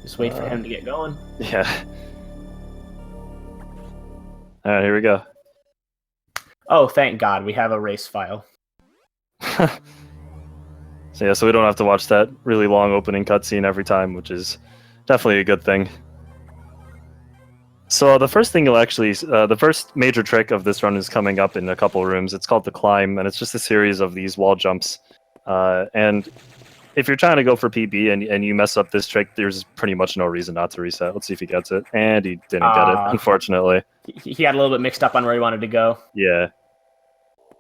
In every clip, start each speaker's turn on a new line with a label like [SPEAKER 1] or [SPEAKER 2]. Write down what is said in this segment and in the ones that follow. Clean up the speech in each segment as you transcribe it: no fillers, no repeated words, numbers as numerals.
[SPEAKER 1] Just wait for him to get going.
[SPEAKER 2] Yeah. All right, here we go.
[SPEAKER 1] Oh, thank God, we have a race file.
[SPEAKER 2] So we don't have to watch that really long opening cutscene every time, which is definitely a good thing. So the first thing the first major trick of this run is coming up in a couple rooms. It's called the climb, and it's just a series of these wall jumps. And if you're trying to go for PB and you mess up this trick, there's pretty much no reason not to reset. Let's see if he gets it. And he didn't get it, unfortunately.
[SPEAKER 1] He got a little bit mixed up on where he wanted to go.
[SPEAKER 2] Yeah.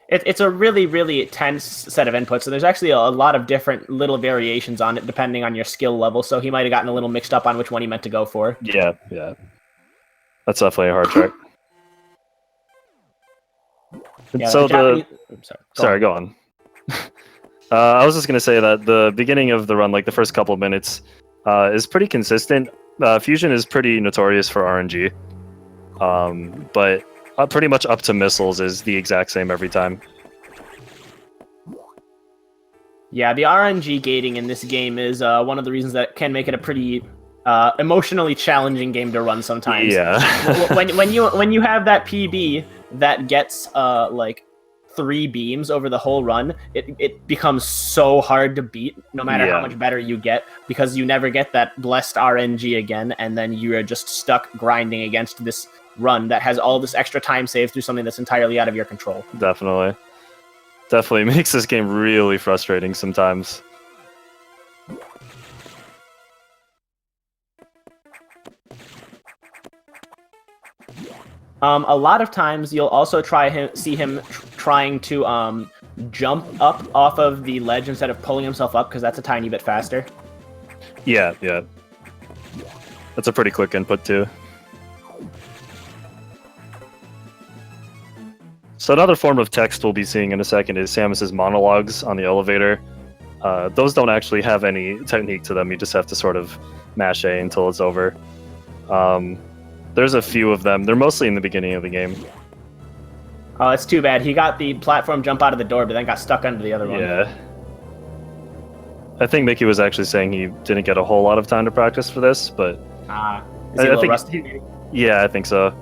[SPEAKER 1] It's a really, really tense set of inputs, so there's actually a lot of different little variations on it depending on your skill level, so he might have gotten a little mixed up on which one he meant to go for.
[SPEAKER 2] Yeah. That's definitely a hard trick.
[SPEAKER 1] Yeah,
[SPEAKER 2] so
[SPEAKER 1] sorry,
[SPEAKER 2] go on. I was just going to say that the beginning of the run, like the first couple of minutes, is pretty consistent. Fusion is pretty notorious for RNG, but pretty much up to missiles is the exact same every time.
[SPEAKER 1] Yeah, the RNG gating in this game is one of the reasons that can make it a pretty emotionally challenging game to run sometimes.
[SPEAKER 2] Yeah.
[SPEAKER 1] when you have that PB that gets like 3 beams over the whole run, it becomes so hard to beat no matter how much better you get, because you never get that blessed RNG again, and then you are just stuck grinding against this run that has all this extra time saved through something that's entirely out of your control.
[SPEAKER 2] Definitely makes this game really frustrating sometimes.
[SPEAKER 1] A lot of times you'll also see him trying to jump up off of the ledge instead of pulling himself up, because that's a tiny bit faster.
[SPEAKER 2] Yeah. That's a pretty quick input too. So another form of text we'll be seeing in a second is Samus's monologues on the elevator. Those don't actually have any technique to them. You just have to sort of mash A until it's over. There's a few of them. They're mostly in the beginning of the game.
[SPEAKER 1] Oh, it's too bad. He got the platform jump out of the door, but then got stuck under the other one.
[SPEAKER 2] Yeah. I think Mickey was actually saying he didn't get a whole lot of time to practice for this, but...
[SPEAKER 1] is he a little rusty?
[SPEAKER 2] Yeah, I think so.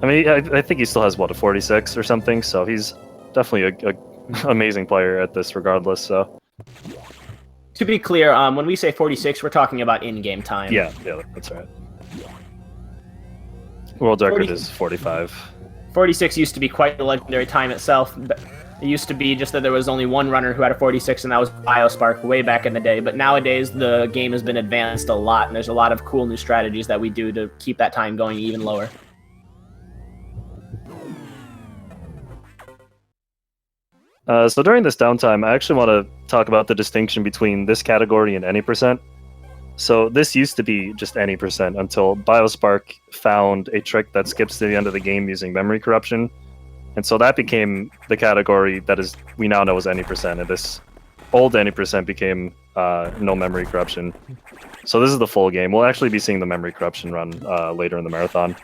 [SPEAKER 2] I mean, I think he still has, what, a 46 or something, so he's definitely a amazing player at this regardless, so...
[SPEAKER 1] To be clear, when we say 46, we're talking about in-game time.
[SPEAKER 2] Yeah, that's right. World record is 45.
[SPEAKER 1] 46 used to be quite the legendary time itself. It used to be just that there was only one runner who had a 46, and that was Biospark way back in the day. But nowadays, the game has been advanced a lot, and there's a lot of cool new strategies that we do to keep that time going even lower.
[SPEAKER 2] So during this downtime, I actually want to talk about the distinction between this category and any percent. So this used to be just any percent until Biospark found a trick that skips to the end of the game using memory corruption. And so that became the category that we now know as any percent, and this old any percent became no memory corruption. So this is the full game. We'll actually be seeing the memory corruption run later in the marathon.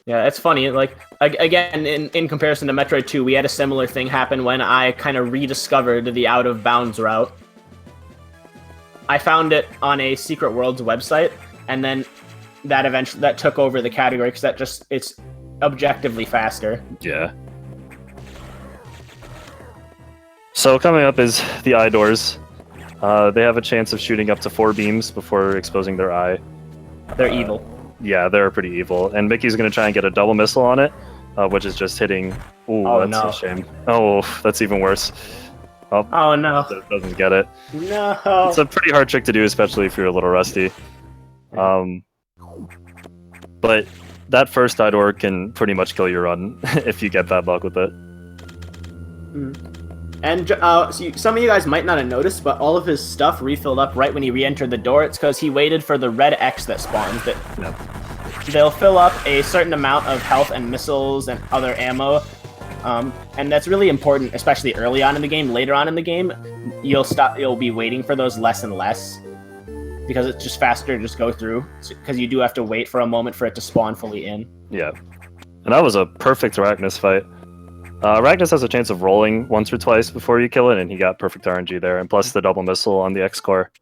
[SPEAKER 1] Yeah, it's funny. Like, again, in comparison to Metroid 2, we had a similar thing happen when I kind of rediscovered the Out of Bounds route. I found it on a Secret Worlds website, and then that took over the category because it's objectively faster.
[SPEAKER 2] Yeah. So coming up is the eye doors. They have a chance of shooting up to 4 beams before exposing their eye.
[SPEAKER 1] They're evil.
[SPEAKER 2] Yeah, they're pretty evil. And Mickey's going to try and get a double missile on it, which is just hitting... Ooh, that's a shame. Oh, that's even worse.
[SPEAKER 1] Oh no.
[SPEAKER 2] That doesn't get it.
[SPEAKER 1] No.
[SPEAKER 2] It's a pretty hard trick to do, especially if you're a little rusty. But that first eye door can pretty much kill your run if you get bad luck with it.
[SPEAKER 1] And so some of you guys might not have noticed, but all of his stuff refilled up right when he re-entered the door. It's because he waited for the red X that spawns. They'll fill up a certain amount of health and missiles and other ammo. And that's really important, especially early on in the game. Later on in the game, you'll be waiting for those less and less, because it's just faster to just go through, because you do have to wait for a moment for it to spawn fully in.
[SPEAKER 2] Yeah. And that was a perfect Arachnus fight. Arachnus has a chance of rolling once or twice before you kill it, and he got perfect RNG there, and plus the double missile on the X-Core.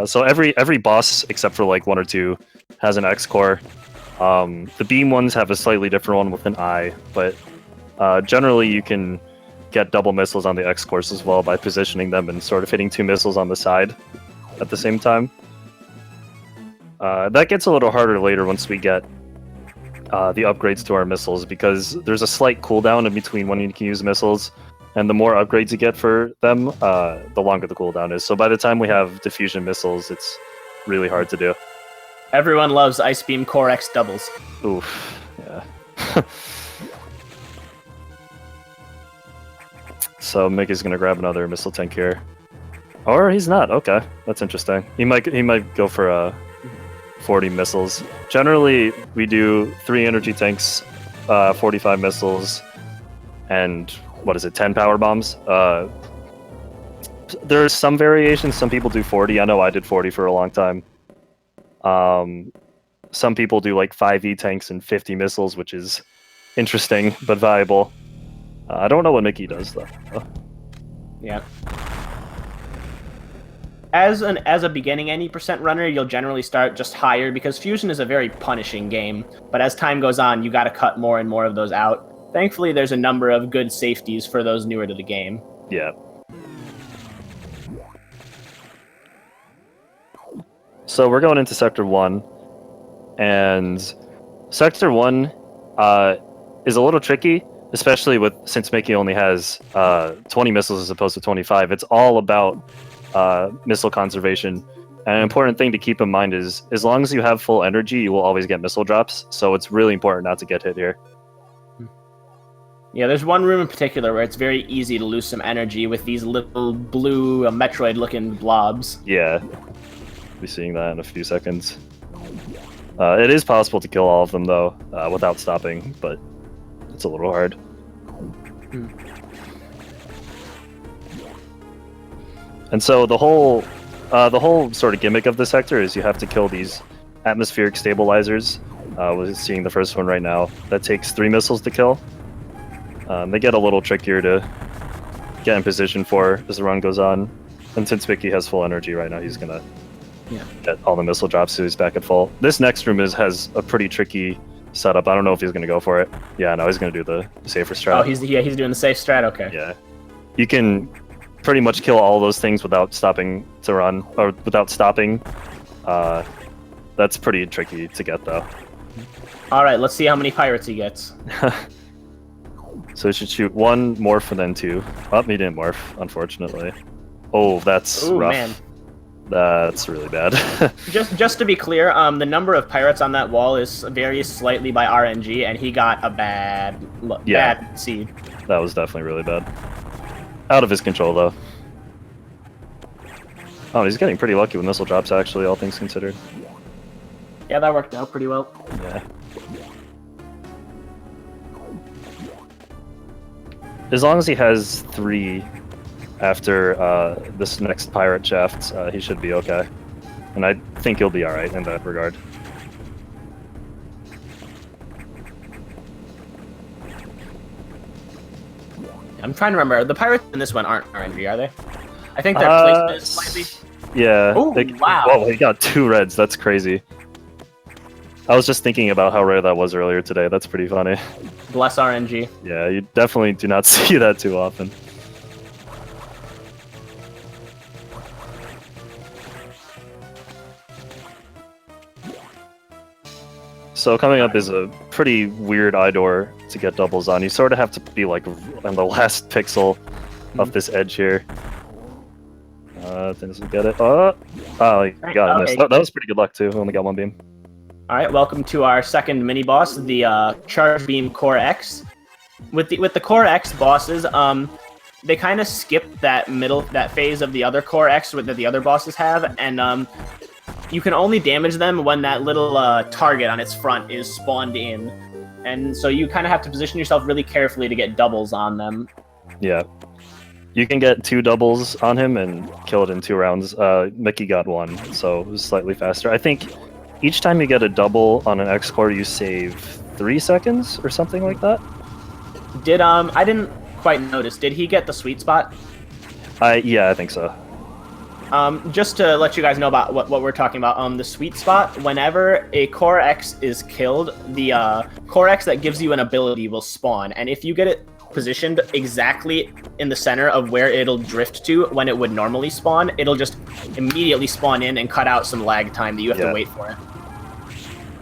[SPEAKER 2] So every boss except for like 1 or 2 has an X core. The beam ones have a slightly different one with an I, but generally you can get double missiles on the X cores as well by positioning them and sort of hitting 2 missiles on the side at the same time. That gets a little harder later once we get the upgrades to our missiles, because there's a slight cooldown in between when you can use missiles, and the more upgrades you get for them, the longer the cooldown is. So by the time we have diffusion missiles, it's really hard to do.
[SPEAKER 1] Everyone loves Ice Beam Core X doubles.
[SPEAKER 2] Oof, yeah. So Mickey's gonna grab another missile tank here. Or he's not, okay. That's interesting. He might go for 40 missiles. Generally, we do 3 energy tanks, 45 missiles, and what is it, 10 power bombs? There's some variations. Some people do 40. I know I did 40 for a long time. Some people do like 5 E-tanks and 50 missiles, which is interesting but valuable. I don't know what Mickey does, though.
[SPEAKER 1] Yeah. As a beginning any % runner, you'll generally start just higher, because Fusion is a very punishing game. But as time goes on, you got to cut more and more of those out. Thankfully, there's a number of good safeties for those newer to the game.
[SPEAKER 2] Yeah. So we're going into Sector 1, and Sector 1 is a little tricky, especially since Mickey only has 20 missiles as opposed to 25. It's all about missile conservation. And an important thing to keep in mind is, as long as you have full energy, you will always get missile drops, so it's really important not to get hit here.
[SPEAKER 1] Yeah, there's one room in particular where it's very easy to lose some energy with these little blue Metroid-looking blobs.
[SPEAKER 2] Yeah, we'll be seeing that in a few seconds. It is possible to kill all of them, though, without stopping, but it's a little hard. And so the whole sort of gimmick of the sector is you have to kill these atmospheric stabilizers. We're seeing the first one right now. That takes 3 missiles to kill. They get a little trickier to get in position for as the run goes on. And since Mickey has full energy right now, he's gonna get all the missile drops, so he's back at full. This next room has a pretty tricky setup. I don't know if he's gonna go for it. Yeah, no, he's gonna do the safer strat.
[SPEAKER 1] Oh, he's doing the safe strat. Okay.
[SPEAKER 2] Yeah, you can pretty much kill all those things without stopping to run, or without stopping. That's pretty tricky to get, though.
[SPEAKER 1] All right, let's see how many pirates he gets.
[SPEAKER 2] So he should shoot 1 morph and then 2. Oh, he didn't morph, unfortunately. Oh, that's rough. Man. That's really bad.
[SPEAKER 1] just to be clear, the number of pirates on that wall varies slightly by RNG, and he got a bad seed.
[SPEAKER 2] That was definitely really bad. Out of his control, though. Oh, he's getting pretty lucky with missile drops, actually, all things considered.
[SPEAKER 1] Yeah, that worked out pretty well.
[SPEAKER 2] Yeah. As long as he has 3 after this next pirate shaft, he should be okay. And I think he'll be alright in that regard.
[SPEAKER 1] I'm trying to remember. The pirates in this one aren't RNG, are they? I think their placement is slightly...
[SPEAKER 2] Yeah.
[SPEAKER 1] Oh, wow.
[SPEAKER 2] Whoa, he got 2 reds. That's crazy. I was just thinking about how rare that was earlier today. That's pretty funny.
[SPEAKER 1] Bless RNG.
[SPEAKER 2] Yeah, you definitely do not see that too often. So coming up is a pretty weird eye door to get doubles on. You sort of have to be like on the last pixel of this edge here. Didn't get it. Oh, you got it. That was pretty good luck too. Only got 1 beam.
[SPEAKER 1] All right, welcome to our second mini boss, the Charge Beam Core X. With the Core X bosses, they kind of skip that phase of the other Core X that the other bosses have, and you can only damage them when that little target on its front is spawned in, and so you kind of have to position yourself really carefully to get doubles on them.
[SPEAKER 2] Yeah, you can get 2 doubles on him and kill it in 2 rounds. Mickey got 1, so it was slightly faster. I think each time you get a double on an X core, you save 3 seconds or something like that. I didn't quite notice. Did he get the sweet spot? Yeah, I think so.
[SPEAKER 1] Just to let you guys know about what we're talking about, the sweet spot, whenever a Core X is killed, the Core X that gives you an ability will spawn, and if you get it positioned exactly in the center of where it'll drift to when it would normally spawn, it'll just immediately spawn in and cut out some lag time that you have to wait for it.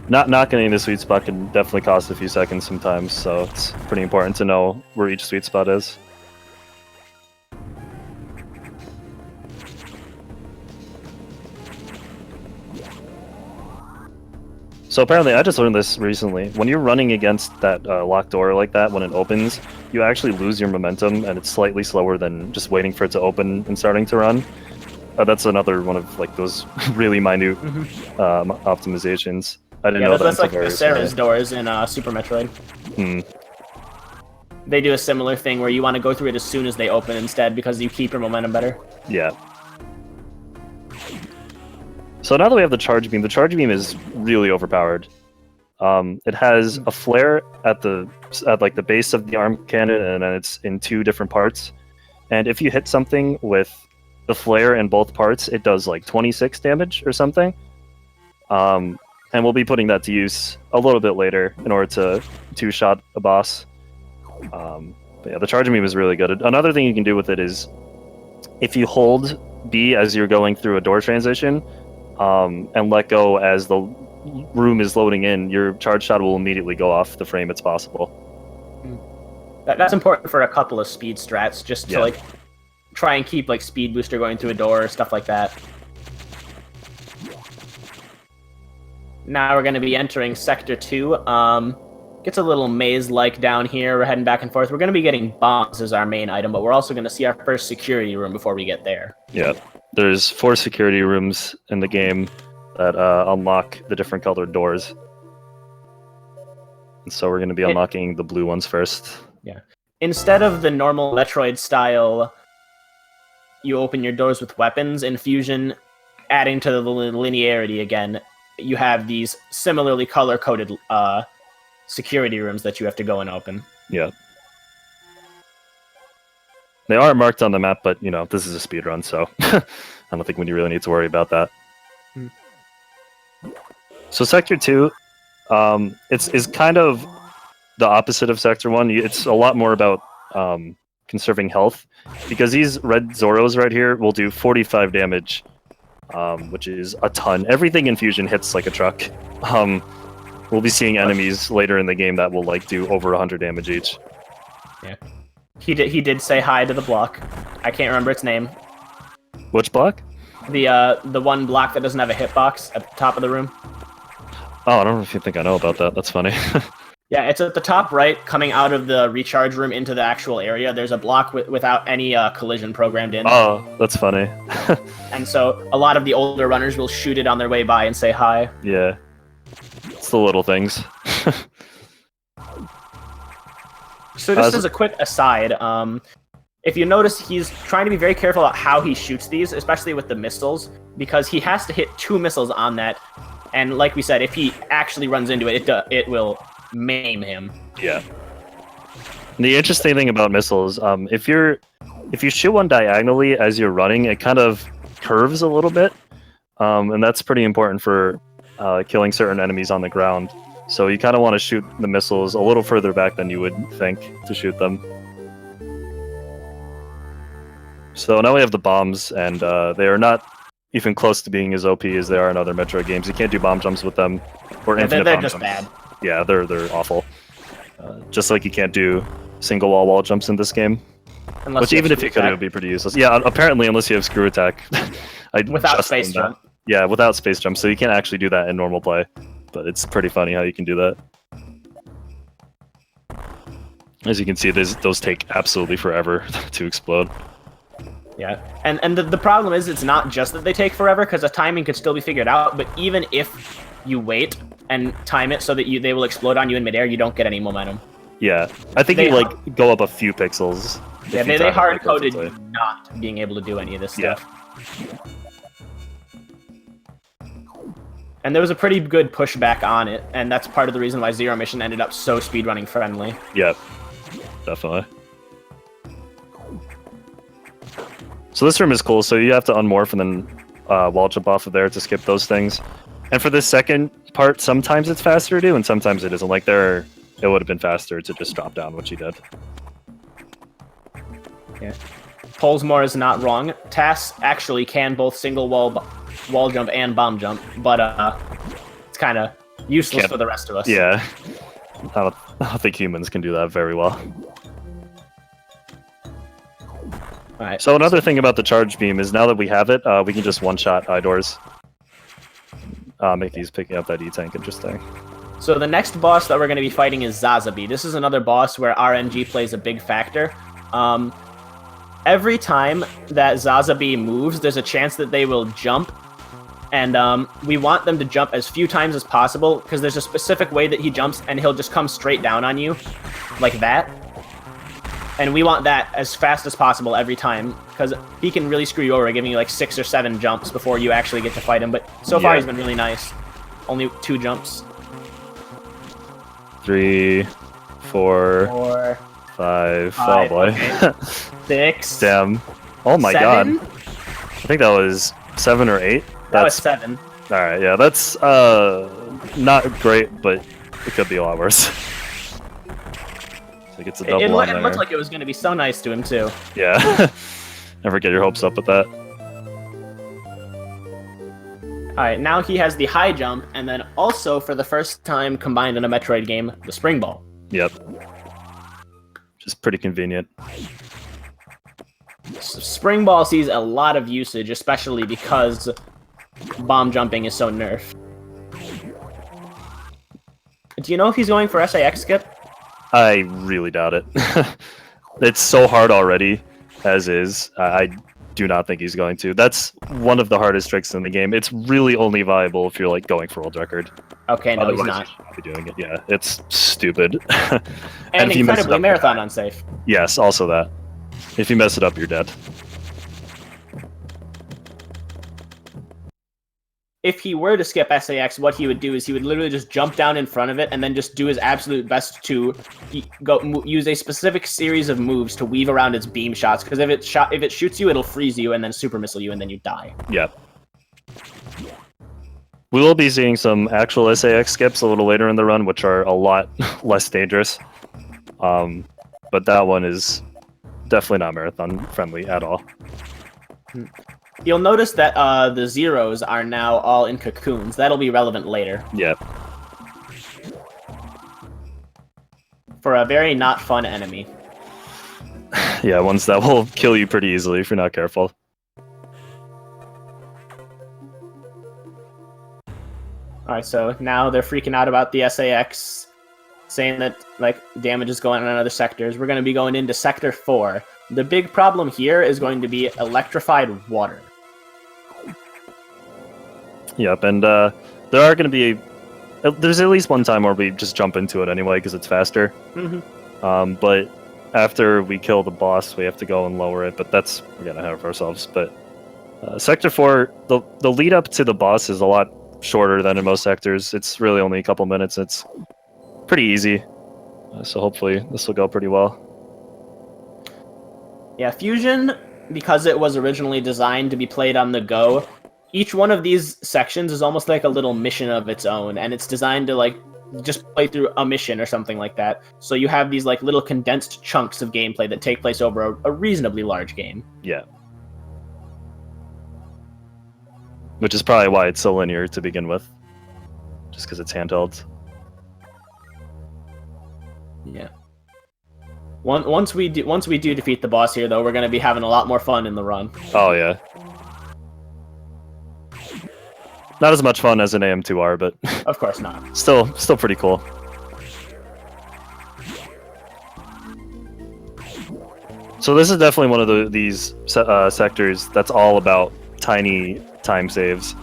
[SPEAKER 2] Not getting the sweet spot can definitely cost a few seconds sometimes, so it's pretty important to know where each sweet spot is. So apparently, I just learned this recently. When you're running against that locked door like that, when it opens, you actually lose your momentum, and it's slightly slower than just waiting for it to open and starting to run. That's another one of like those really minute optimizations. I didn't know that.
[SPEAKER 1] That's like Sarah's doors in Super Metroid. They do a similar thing where you want to go through it as soon as they open instead because you keep your momentum better.
[SPEAKER 2] Yeah. So now that we have the charge beam is really overpowered. It has a flare at like the base of the arm cannon, and then it's in two different parts. And if you hit something with the flare in both parts, it does like 26 damage or something. And we'll be putting that to use a little bit later in order to two-shot a boss. But yeah, the charge beam is really good. Another thing you can do with it is if you hold B as you're going through a door transition, and let go as the room is loading in, your charge shot will immediately go off the frame it's possible.
[SPEAKER 1] That's important for a couple of speed strats, just to like try and keep like speed booster going through a door or stuff like that. Now we're going to be entering Sector 2. Gets a little maze-like down here. We're heading back and forth. We're going to be getting bombs as our main item, but we're also going to see our first security room before we get there. Yeah.
[SPEAKER 2] There's 4 security rooms in the game that unlock the different colored doors. And so we're going to be unlocking the blue ones first.
[SPEAKER 1] Yeah. Instead of the normal Metroid style, you open your doors with weapons, in Fusion, adding to the linearity again, you have these similarly color-coded security rooms that you have to go and open.
[SPEAKER 2] Yeah. They are marked on the map, but, you know, this is a speedrun, so I don't think we really need to worry about that. So Sector 2, it's kind of the opposite of Sector 1. It's a lot more about conserving health, because these red Zoros right here will do 45 damage, which is a ton. Everything in Fusion hits like a truck. We'll be seeing enemies later in the game that will like do over 100 damage each.
[SPEAKER 1] Yeah. He did say hi to the block. I can't remember its name.
[SPEAKER 2] Which block?
[SPEAKER 1] The one block that doesn't have a hitbox at the top of the room.
[SPEAKER 2] Oh, I don't know if you think I know about that. That's funny.
[SPEAKER 1] Yeah, it's at the top right, coming out of the recharge room into the actual area. There's a block without any collision programmed in.
[SPEAKER 2] Oh, that's funny.
[SPEAKER 1] And so a lot of the older runners will shoot it on their way by and say hi.
[SPEAKER 2] Yeah. It's the little things.
[SPEAKER 1] So just as a quick aside, if you notice, he's trying to be very careful about how he shoots these, especially with the missiles, because he has to hit 2 missiles on that. And like we said, if he actually runs into it, it will maim him.
[SPEAKER 2] Yeah. The interesting thing about missiles, if you shoot one diagonally as you're running, it kind of curves a little bit, and that's pretty important for killing certain enemies on the ground. So you kind of want to shoot the missiles a little further back than you would think to shoot them. So now we have the bombs, and they are not even close to being as OP as they are in other Metroid games. You can't do bomb jumps with them, or infinite
[SPEAKER 1] they're
[SPEAKER 2] bomb
[SPEAKER 1] just
[SPEAKER 2] jumps.
[SPEAKER 1] bad.
[SPEAKER 2] Yeah, they're awful. Just like you can't do single wall jumps in this game. Which even if you could, it would be pretty useless. Yeah, apparently unless you have screw attack.
[SPEAKER 1] Without space jump.
[SPEAKER 2] Yeah, without space jump, so you can't actually do that in normal play. But it's pretty funny how you can do that. As you can see, those take absolutely forever to explode.
[SPEAKER 1] Yeah, and the problem is it's not just that they take forever, because the timing could still be figured out, but even if you wait and time it so that they will explode on you in midair, you don't get any momentum.
[SPEAKER 2] Yeah, I think you like go up a few pixels.
[SPEAKER 1] Yeah, they hard-coded not being able to do any of this stuff. Yeah. And there was a pretty good pushback on it, and that's part of the reason why Zero Mission ended up so speedrunning friendly.
[SPEAKER 2] Yep, definitely. So this room is cool. So you have to unmorph and then wall jump off of there to skip those things. And for this second part, sometimes it's faster to do, and sometimes it isn't. Like it would have been faster to just drop down, which he did.
[SPEAKER 1] Yeah. Polesmore is not wrong. TAS actually can both single wall jump and bomb jump, but it's kind of useless for the rest of us.
[SPEAKER 2] Yeah. I don't think humans can do that very well.
[SPEAKER 1] Alright.
[SPEAKER 2] So another thing about the charge beam is now that we have it, we can just one-shot eye doors. Mickey's picking up that E-tank, interesting.
[SPEAKER 1] So the next boss that we're going to be fighting is Zazabi. This is another boss where RNG plays a big factor. Every time that Zazabi moves, there's a chance that they will jump, and we want them to jump as few times as possible, because there's a specific way that he jumps, and he'll just come straight down on you, like that. And we want that as fast as possible every time, because he can really screw you over, giving you like 6 or 7 jumps before you actually get to fight him. But so far, he's been really nice. Only 2 jumps.
[SPEAKER 2] 3, 4, 5. Oh boy.
[SPEAKER 1] Okay. 6.
[SPEAKER 2] Damn. Oh my
[SPEAKER 1] 7?
[SPEAKER 2] god. I think that was 7 or 8.
[SPEAKER 1] That was 7.
[SPEAKER 2] Alright, yeah, that's not great, but it could be a lot worse. So it gets a double on there.
[SPEAKER 1] It looked like it was going to be so nice to him, too.
[SPEAKER 2] Yeah. Never get your hopes up with that.
[SPEAKER 1] Alright, now he has the high jump, and then also, for the first time combined in a Metroid game, the spring ball.
[SPEAKER 2] Yep. Just pretty convenient.
[SPEAKER 1] Spring ball sees a lot of usage, especially because bomb jumping is so nerfed. Do you know if he's going for SAX skip?
[SPEAKER 2] I really doubt it. It's so hard already, as is. I do not think he's going to. That's one of the hardest tricks in the game. It's really only viable if you're like going for world record.
[SPEAKER 1] Okay, no,
[SPEAKER 2] otherwise,
[SPEAKER 1] he's not.
[SPEAKER 2] You should not be doing it. Yeah, it's stupid.
[SPEAKER 1] And
[SPEAKER 2] if you mess it
[SPEAKER 1] incredibly
[SPEAKER 2] up,
[SPEAKER 1] marathon unsafe.
[SPEAKER 2] Yes, also that. If you mess it up, you're dead.
[SPEAKER 1] If he were to skip SAX, what he would do is he would literally just jump down in front of it and then just do his absolute best to use a specific series of moves to weave around its beam shots. Because if it shoots you, it'll freeze you and then super missile you and then you die.
[SPEAKER 2] Yeah. We will be seeing some actual SAX skips a little later in the run, which are a lot less dangerous. But that one is definitely not marathon friendly at all.
[SPEAKER 1] You'll notice that the zeros are now all in cocoons. That'll be relevant later.
[SPEAKER 2] Yeah.
[SPEAKER 1] For a very not fun enemy.
[SPEAKER 2] Yeah, ones that will kill you pretty easily if you're not careful.
[SPEAKER 1] Alright, so now they're freaking out about the SAX, saying that like damage is going on in other sectors. We're going to be going into Sector 4. The big problem here is going to be electrified water.
[SPEAKER 2] Yep, and there are going to be... There's at least one time where we just jump into it anyway, because it's faster.
[SPEAKER 1] Mm-hmm.
[SPEAKER 2] But after we kill the boss, we have to go and lower it, but that's... We're getting ahead of ourselves, but... Sector 4, the lead up to the boss is a lot shorter than in most sectors. It's really only a couple minutes. It's pretty easy. So hopefully this will go pretty well.
[SPEAKER 1] Yeah, Fusion, because it was originally designed to be played on the go, each one of these sections is almost like a little mission of its own, and it's designed to like just play through a mission or something like that. So you have these like little condensed chunks of gameplay that take place over a reasonably large game.
[SPEAKER 2] Yeah. Which is probably why it's so linear to begin with. Just because it's handheld.
[SPEAKER 1] Yeah. Once we do defeat the boss here, though, we're going to be having a lot more fun in the run.
[SPEAKER 2] Oh, yeah. Not as much fun as an AM2R, but...
[SPEAKER 1] Of course not.
[SPEAKER 2] Still pretty cool. So this is definitely one of these sectors that's all about tiny time saves.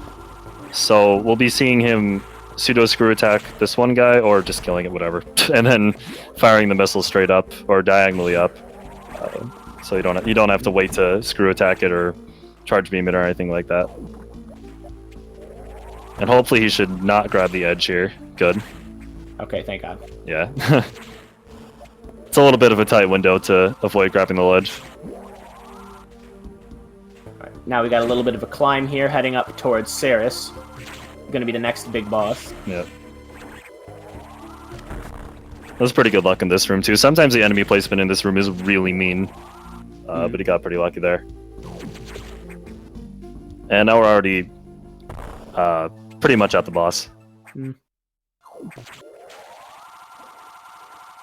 [SPEAKER 2] So we'll be seeing him pseudo screw attack this one guy, or just killing it, whatever, and then firing the missile straight up or diagonally up. So you don't have to wait to screw attack it or charge beam it or anything like that. And hopefully he should not grab the edge here. Good.
[SPEAKER 1] Okay, thank God.
[SPEAKER 2] Yeah. It's a little bit of a tight window to avoid grabbing the ledge.
[SPEAKER 1] Now we got a little bit of a climb here, heading up towards Ceres. Gonna be the next big boss.
[SPEAKER 2] Yeah. That was pretty good luck in this room, too. Sometimes the enemy placement in this room is really mean. But he got pretty lucky there. And now we're already pretty much at the boss.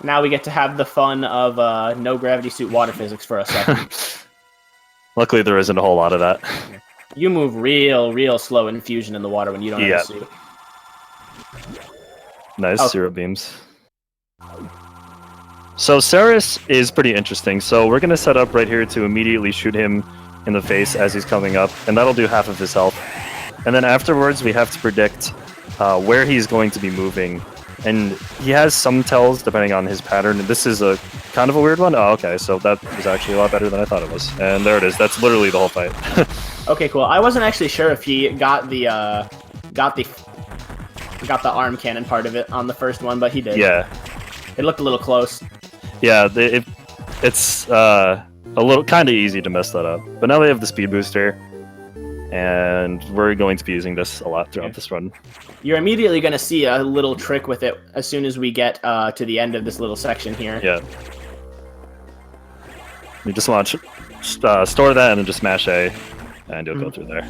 [SPEAKER 1] Now we get to have the fun of no gravity suit water physics for a second.
[SPEAKER 2] Luckily, there isn't a whole lot of that.
[SPEAKER 1] You move real slow in fusion in the water when you don't have a suit.
[SPEAKER 2] Nice, zero beams. So Ceres is pretty interesting. So we're going to set up right here to immediately shoot him in the face as he's coming up, and that'll do half of his health. And then afterwards, we have to predict where he's going to be moving. And he has some tells depending on his pattern. And this is a kind of a weird one. Oh, okay. So that was actually a lot better than I thought it was. And there it is. That's literally the whole fight.
[SPEAKER 1] Okay, cool. I wasn't actually sure if he got the arm cannon part of it on the first one, but he did.
[SPEAKER 2] Yeah.
[SPEAKER 1] It looked a little close.
[SPEAKER 2] Yeah, it's a little kind of easy to mess that up. But now they have the speed booster, and we're going to be using this a lot throughout this run.
[SPEAKER 1] You're immediately going to see a little trick with it as soon as we get to the end of this little section here.
[SPEAKER 2] Yeah. You just want to store that and then just smash A, and you'll go through there.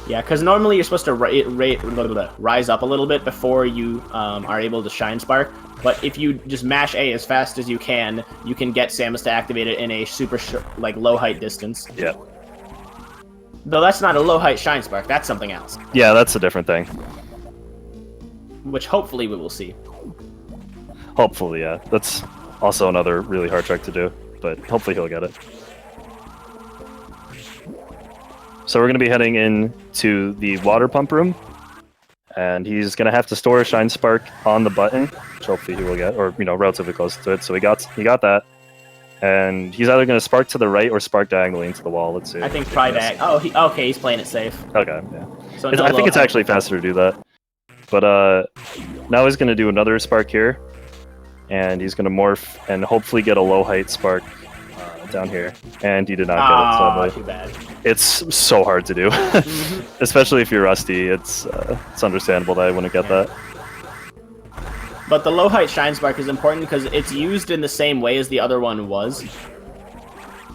[SPEAKER 1] Yeah, because normally you're supposed to rise up a little bit before you are able to Shine Spark. But if you just mash A as fast as you can get Samus to activate it in a super low height distance.
[SPEAKER 2] Yeah.
[SPEAKER 1] Though that's not a low height Shine Spark, that's something else.
[SPEAKER 2] Yeah, that's a different thing.
[SPEAKER 1] Which hopefully we will see.
[SPEAKER 2] Hopefully, yeah. That's also another really hard trick to do, but hopefully he'll get it. So we're going to be heading into the water pump room, and he's going to have to store a Shine Spark on the button, which hopefully he will get, or relatively close to it. So he got that, and he's either going to spark to the right or spark diagonally into the wall. Let's see.
[SPEAKER 1] I think probably okay, he's playing it safe.
[SPEAKER 2] Okay, yeah.
[SPEAKER 1] So
[SPEAKER 2] I think it's actually faster to do that. But now he's going to do another spark here, and he's going to morph and hopefully get a low height spark down here. And he did not get it, sadly.
[SPEAKER 1] Too bad.
[SPEAKER 2] It's so hard to do, especially if you're rusty. It's understandable that I wouldn't get that.
[SPEAKER 1] But the low height Shine Spark is important because it's used in the same way as the other one was.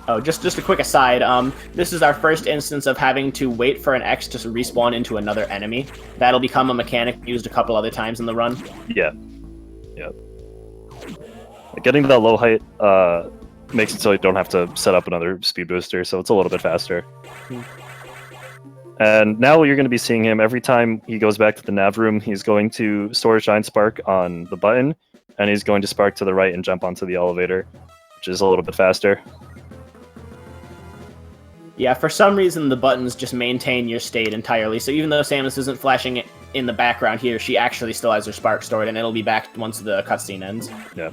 [SPEAKER 1] Oh, just a quick aside, this is our first instance of having to wait for an X to respawn into another enemy. That'll become a mechanic used a couple other times in the run.
[SPEAKER 2] Yeah. Yeah. Getting to that low height makes it so you don't have to set up another speed booster, so it's a little bit faster. And now you're going to be seeing him every time he goes back to the nav room. He's going to store a Shine Spark on the button, and he's going to spark to the right and jump onto the elevator, which is a little bit faster.
[SPEAKER 1] Yeah, for some reason the buttons just maintain your state entirely, so even though Samus isn't flashing it in the background here, she actually still has her spark stored, and it'll be back once the cutscene ends.
[SPEAKER 2] Yeah.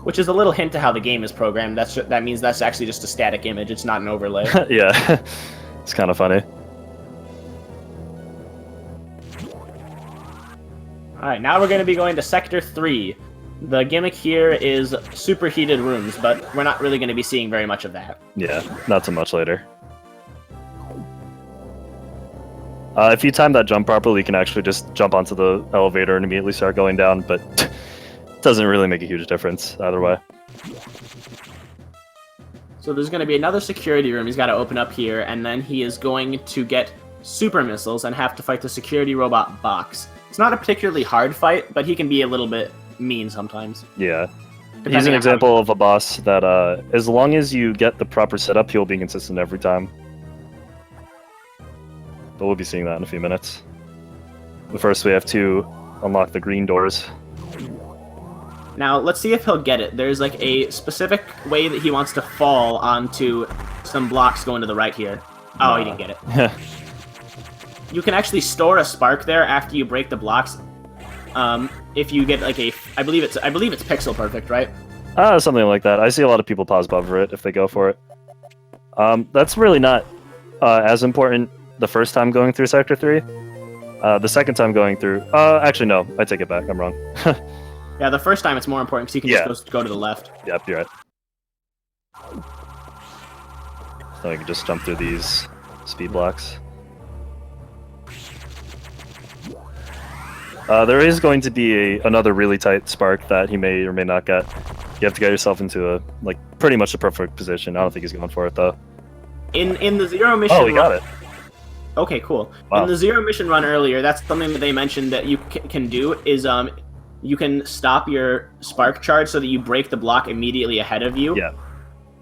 [SPEAKER 1] Which is a little hint to how the game is programmed. That means that's actually just a static image, it's not an overlay.
[SPEAKER 2] Yeah, it's kind of funny.
[SPEAKER 1] Alright, now we're going to be going to Sector 3. The gimmick here is superheated rooms, but we're not really going to be seeing very much of that.
[SPEAKER 2] Yeah, not so much later. If you time that jump properly, you can actually just jump onto the elevator and immediately start going down, but it doesn't really make a huge difference either way.
[SPEAKER 1] So there's going to be another security room he's got to open up here, and then he is going to get super missiles and have to fight the security robot Box. It's not a particularly hard fight, but he can be a little bit mean sometimes.
[SPEAKER 2] Yeah. He's an example of a boss that, as long as you get the proper setup, he'll be consistent every time. But we'll be seeing that in a few minutes. But first, we have to unlock the green doors.
[SPEAKER 1] Now, let's see if he'll get it. There's like a specific way that he wants to fall onto some blocks going to the right here. Oh, he didn't get it. You can actually store a spark there after you break the blocks. If you get like I believe it's pixel perfect, right?
[SPEAKER 2] Something like that. I see a lot of people pause over it if they go for it. That's really not as important the first time going through Sector 3. The second time going through... actually, no. I take it back. I'm wrong.
[SPEAKER 1] Yeah, the first time it's more important because you can just go to the left.
[SPEAKER 2] Yep, you're right. Then we can just jump through these speed blocks. There is going to be another really tight spark that he may or may not get. You have to get yourself into pretty much a perfect position. I don't think he's going for it though.
[SPEAKER 1] In the Zero mission.
[SPEAKER 2] Oh, he got it.
[SPEAKER 1] Okay, cool.
[SPEAKER 2] Wow.
[SPEAKER 1] In the Zero mission run earlier, that's something that they mentioned that you can do is you can stop your spark charge so that you break the block immediately ahead of you.
[SPEAKER 2] Yeah.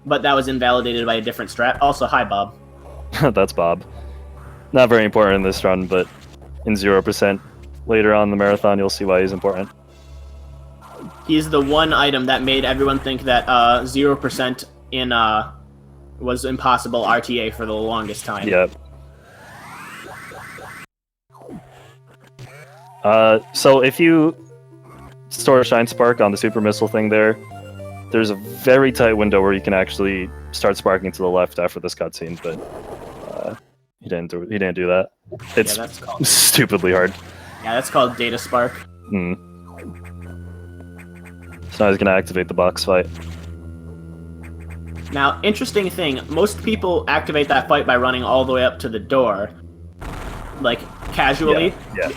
[SPEAKER 1] But that was invalidated by a different strat. Also, hi, Bob.
[SPEAKER 2] That's Bob. Not very important in this run, but in 0%. Later on in the marathon, you'll see why he's important.
[SPEAKER 1] He's the one item that made everyone think that 0% in was impossible RTA for the longest time.
[SPEAKER 2] Yep. So if you store a Shine Spark on the Super Missile thing there's a very tight window where you can actually start sparking to the left after this cutscene, but he didn't do that. It's
[SPEAKER 1] that's called...
[SPEAKER 2] stupidly hard.
[SPEAKER 1] Yeah, that's called Data Spark.
[SPEAKER 2] So now he's gonna activate the box fight.
[SPEAKER 1] Now, interesting thing, most people activate that fight by running all the way up to the door, like, casually.
[SPEAKER 2] Yeah.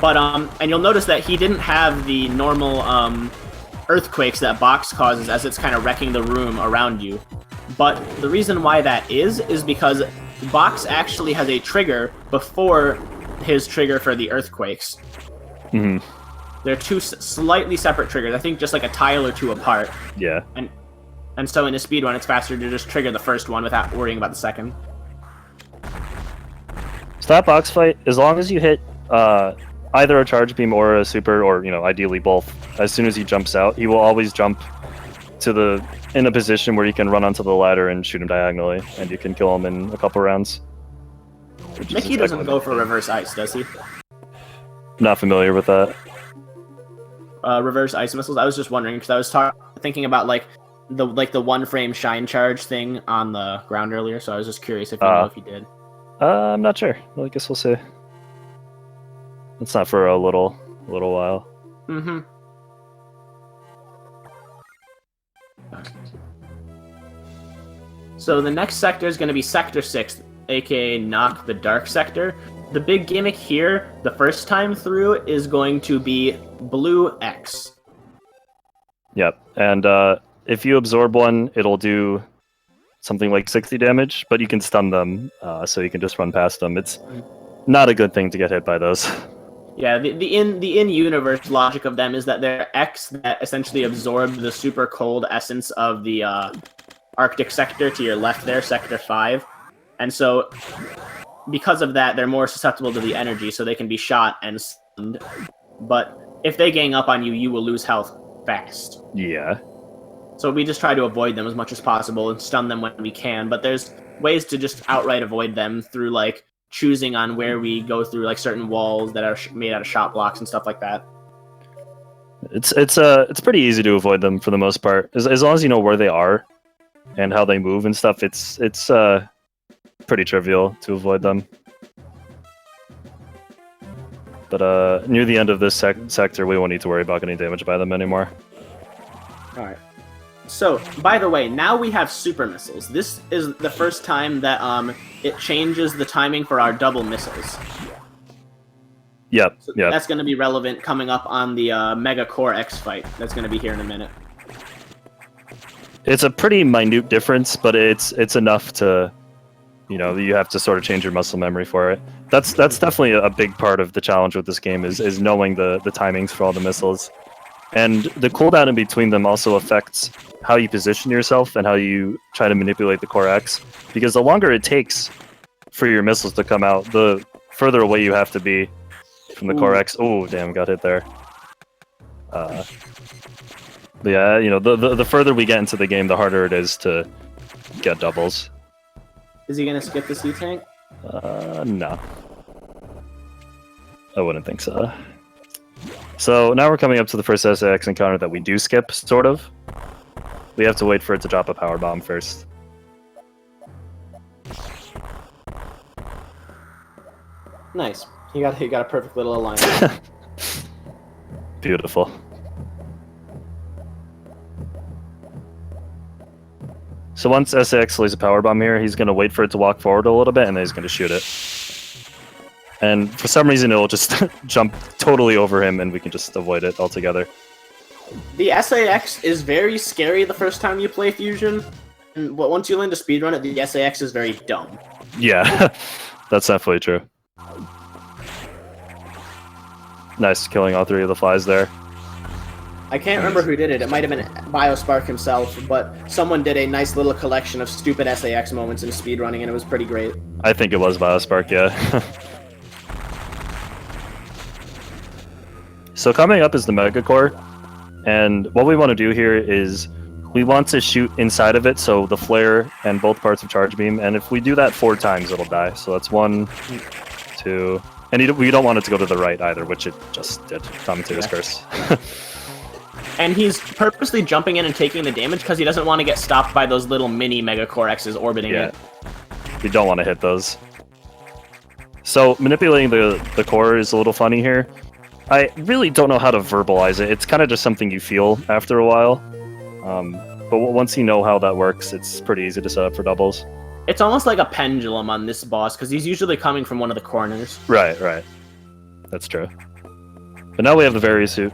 [SPEAKER 1] But, and you'll notice that he didn't have the normal, earthquakes that Box causes as it's kind of wrecking the room around you. But the reason why that is because Box actually has a trigger before his trigger for the earthquakes.
[SPEAKER 2] Mm-hmm.
[SPEAKER 1] They're two slightly separate triggers, I think just like a tile or two apart.
[SPEAKER 2] Yeah.
[SPEAKER 1] And so in a speedrun, it's faster to just trigger the first one without worrying about the second.
[SPEAKER 2] So that box fight, as long as you hit either a charge beam or a super, or ideally both, as soon as he jumps out, he will always jump in a position where you can run onto the ladder and shoot him diagonally, and you can kill him in a couple rounds.
[SPEAKER 1] Mickey doesn't go for reverse ice, does he?
[SPEAKER 2] Not familiar with that.
[SPEAKER 1] Reverse ice missiles. I was just wondering because I was thinking about the one frame shine charge thing on the ground earlier. So I was just curious if you know if he did.
[SPEAKER 2] I'm not sure. Well, I guess we'll see. It's not for a little while.
[SPEAKER 1] Mm-hmm. So the next sector is going to be Sector 6, aka Knock the Dark Sector. The big gimmick here, the first time through, is going to be Blue X.
[SPEAKER 2] Yep, and if you absorb one, it'll do something like 60 damage, but you can stun them, so you can just run past them. It's not a good thing to get hit by those.
[SPEAKER 1] Yeah, the in-universe logic of them is that they're X that essentially absorb the super cold essence of the Arctic sector to your left there, Sector 5. And so, because of that, they're more susceptible to the energy, so they can be shot and stunned. But if they gang up on you, you will lose health fast.
[SPEAKER 2] Yeah.
[SPEAKER 1] So we just try to avoid them as much as possible and stun them when we can, but there's ways to just outright avoid them through, choosing on where we go through, certain walls that are made out of shot blocks and stuff like that.
[SPEAKER 2] It's pretty easy to avoid them for the most part. As long as you know where they are and how they move and stuff, it's pretty trivial to avoid them. But near the end of this sector, we won't need to worry about getting damaged by them anymore.
[SPEAKER 1] Alright. So, by the way, now we have super missiles. This is the first time that it changes the timing for our double missiles.
[SPEAKER 2] Yep,
[SPEAKER 1] So
[SPEAKER 2] yep.
[SPEAKER 1] that's going to be relevant coming up on the Mega Core X fight. That's going to be here in a minute.
[SPEAKER 2] It's a pretty minute difference, but it's enough to, you have to sort of change your muscle memory for it. That's definitely a big part of the challenge with this game is knowing the timings for all the missiles. And the cooldown in between them also affects how you position yourself and how you try to manipulate the Core X. Because the longer it takes for your missiles to come out, the further away you have to be from the Core X. Oh, damn, got hit there. But yeah, the further we get into the game, the harder it is to get doubles.
[SPEAKER 1] Is he going to skip the C-Tank?
[SPEAKER 2] No. I wouldn't think so. So now we're coming up to the first SAX encounter that we do skip, sort of. We have to wait for it to drop a power bomb first.
[SPEAKER 1] Nice. He got a perfect little alignment.
[SPEAKER 2] Beautiful. So once SAX lays a power bomb here, he's going to wait for it to walk forward a little bit, and then he's going to shoot it. And for some reason, it'll just jump totally over him, and we can just avoid it altogether.
[SPEAKER 1] The SAX is very scary the first time you play Fusion, and once you learn to speedrun it, the SAX is very dumb.
[SPEAKER 2] Yeah, that's definitely true. Nice, killing all 3 of the flies there.
[SPEAKER 1] I can't remember who did it. It might have been Biospark himself, but someone did a nice little collection of stupid SAX moments in speedrunning, and it was pretty great.
[SPEAKER 2] I think it was Biospark, yeah. So coming up is the Mega Core, and what we want to do here is we want to shoot inside of it, so the flare and both parts of Charge Beam, and if we do that 4 times, it'll die. So that's 1, 2... And we don't want it to go to the right either, which it just did. Commentator's curse.
[SPEAKER 1] And he's purposely jumping in and taking the damage because he doesn't want to get stopped by those little mini Mega Core X's orbiting it.
[SPEAKER 2] We don't want to hit those. So manipulating the core is a little funny here. I really don't know how to verbalize it. It's kind of just something you feel after a while. But once you know how that works, it's pretty easy to set up for doubles.
[SPEAKER 1] It's almost like a pendulum on this boss, because he's usually coming from one of the corners.
[SPEAKER 2] Right. That's true. But now we have the Variasuit,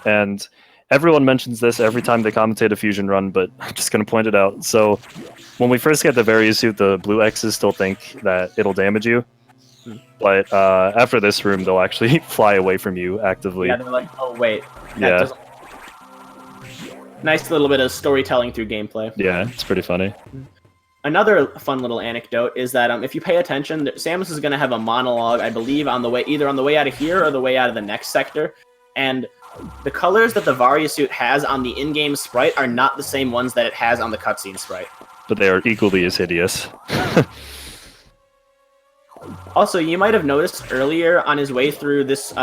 [SPEAKER 2] and everyone mentions this every time they commentate a Fusion run, but I'm just going to point it out. So when we first get the Variasuit, the blue X's still think that it'll damage you. But after this room, they'll actually fly away from you actively.
[SPEAKER 1] Yeah, they're like, oh wait.
[SPEAKER 2] Yeah.
[SPEAKER 1] Nice little bit of storytelling through gameplay.
[SPEAKER 2] Yeah, it's pretty funny.
[SPEAKER 1] Another fun little anecdote is that if you pay attention, Samus is going to have a monologue, I believe, either on the way out of here or the way out of the next sector. And the colors that the Variasuit has on the in-game sprite are not the same ones that it has on the cutscene sprite.
[SPEAKER 2] But they are equally as hideous.
[SPEAKER 1] Also, you might have noticed earlier on his way through this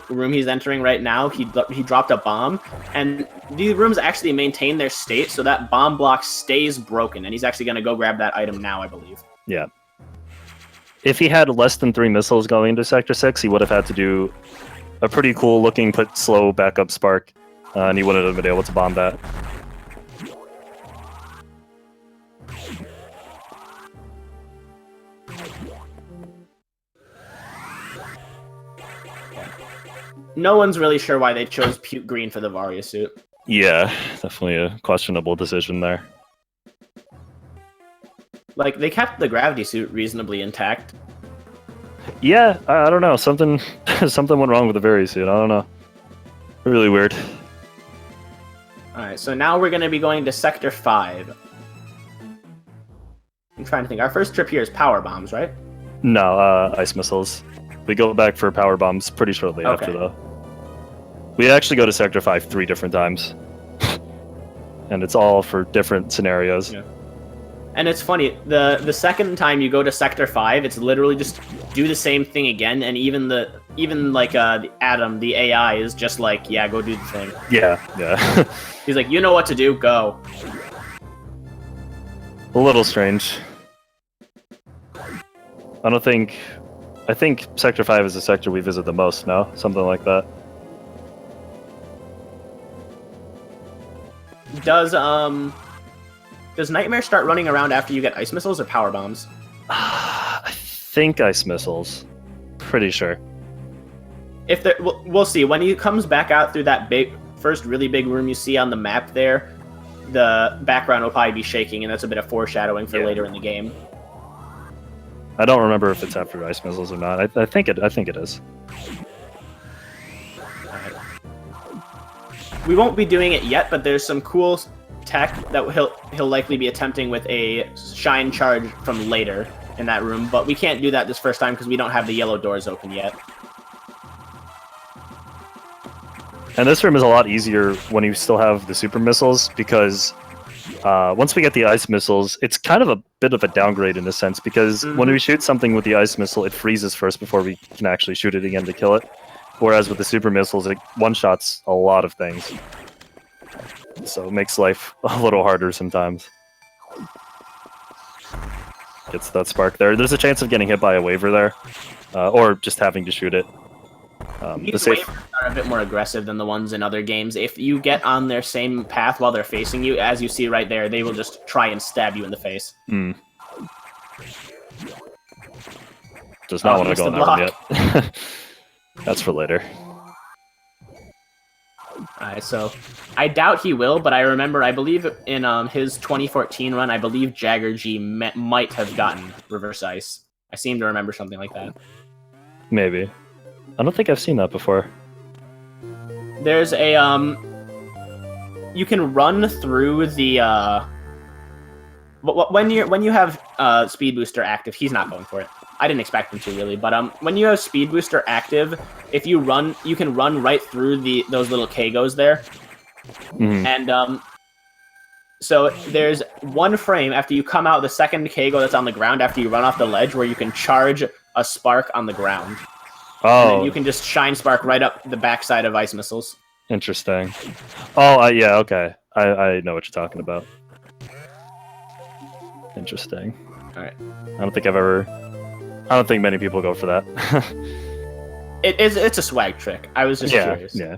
[SPEAKER 1] room he's entering right now, he dropped a bomb, and these rooms actually maintain their state, so that bomb block stays broken, and he's actually going to go grab that item now, I believe.
[SPEAKER 2] Yeah. If he had less than 3 missiles going into Sector 6, he would have had to do a pretty cool-looking but slow backup spark, and he wouldn't have been able to bomb that.
[SPEAKER 1] No one's really sure why they chose puke green for the Variasuit.
[SPEAKER 2] Yeah, definitely a questionable decision there.
[SPEAKER 1] Like, they kept the gravity suit reasonably intact.
[SPEAKER 2] Yeah, I don't know. Something went wrong with the Variasuit. I don't know. Really weird.
[SPEAKER 1] Alright, so now we're going to be going to Sector 5. I'm trying to think. Our first trip here is power bombs, right?
[SPEAKER 2] No, ice missiles. We go back for power bombs pretty shortly after, though. We actually go to Sector 5 3 different times. And it's all for different scenarios. Yeah.
[SPEAKER 1] And it's funny, the second time you go to Sector 5, it's literally just do the same thing again, and even the Adam, the AI, is just like, yeah, go do the thing.
[SPEAKER 2] Yeah.
[SPEAKER 1] He's like, you know what to do, go.
[SPEAKER 2] A little strange. I think Sector 5 is the sector we visit the most now, something like that.
[SPEAKER 1] Does Nightmare start running around after you get ice missiles or power bombs?
[SPEAKER 2] I think ice missiles. Pretty sure.
[SPEAKER 1] If we'll see. When he comes back out through that first really big room you see on the map there, the background will probably be shaking, and that's a bit of foreshadowing for later in the game.
[SPEAKER 2] I don't remember if it's after ice missiles or not. I think it is.
[SPEAKER 1] Alright. We won't be doing it yet, but there's some cool tech that he'll likely be attempting with a shine charge from later in that room, but we can't do that this first time because we don't have the yellow doors open yet.
[SPEAKER 2] And this room is a lot easier when you still have the super missiles, because once we get the ice missiles, it's kind of a bit of a downgrade in a sense, because when we shoot something with the ice missile, it freezes first before we can actually shoot it again to kill it. Whereas with the super missiles, it one-shots a lot of things. So it makes life a little harder sometimes. Gets that spark there. There's a chance of getting hit by a waver there, or just having to shoot it.
[SPEAKER 1] These waivers are a bit more aggressive than the ones in other games. If you get on their same path while they're facing you, as you see right there, they will just try and stab you in the face.
[SPEAKER 2] Does not want to go in that one yet. That's for later.
[SPEAKER 1] Alright, so I doubt he will, but I believe in his 2014 run, I believe Jagger G might have gotten reverse ice. I seem to remember something like that.
[SPEAKER 2] Maybe. I don't think I've seen that before.
[SPEAKER 1] There's a you can run through the when you have Speed Booster active, he's not going for it. I didn't expect him to really, but when you have Speed Booster active, if you run, you can run right through those little Kagos there. And so there's one frame after you come out, the second Kago that's on the ground after you run off the ledge, where you can charge a spark on the ground.
[SPEAKER 2] Oh.
[SPEAKER 1] And then you can just shine spark right up the backside of ice missiles.
[SPEAKER 2] Interesting. Oh, yeah, okay. I know what you're talking about. Interesting.
[SPEAKER 1] All right.
[SPEAKER 2] I don't think many people go for that.
[SPEAKER 1] It's a swag trick. I was just curious.
[SPEAKER 2] Yeah.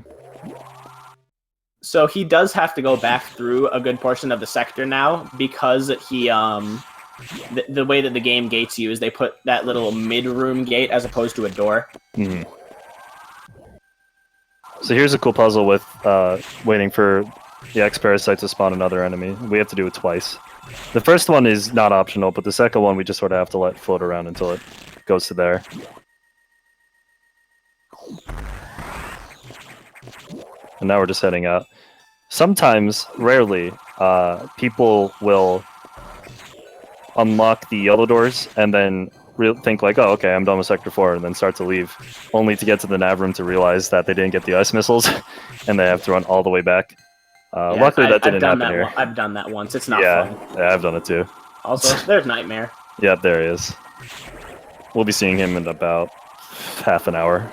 [SPEAKER 1] So he does have to go back through a good portion of the sector now because he the way that the game gates you is they put that little mid-room gate as opposed to a door.
[SPEAKER 2] So here's a cool puzzle with waiting for the X-Parasite to spawn another enemy. We have to do it twice. The first one is not optional, but the second one we just sort of have to let float around until it goes to there. And now we're just heading out. Sometimes, rarely, people will unlock the yellow doors and then think like, oh, okay, I'm done with Sector 4, and then start to leave, only to get to the nav room to realize that they didn't get the ice missiles, and they have to run all the way back. Luckily, that didn't happen here.
[SPEAKER 1] I've done that once. It's not
[SPEAKER 2] fun. Yeah, I've done it too.
[SPEAKER 1] Also, there's Nightmare.
[SPEAKER 2] Yeah, there he is. We'll be seeing him in about half an hour.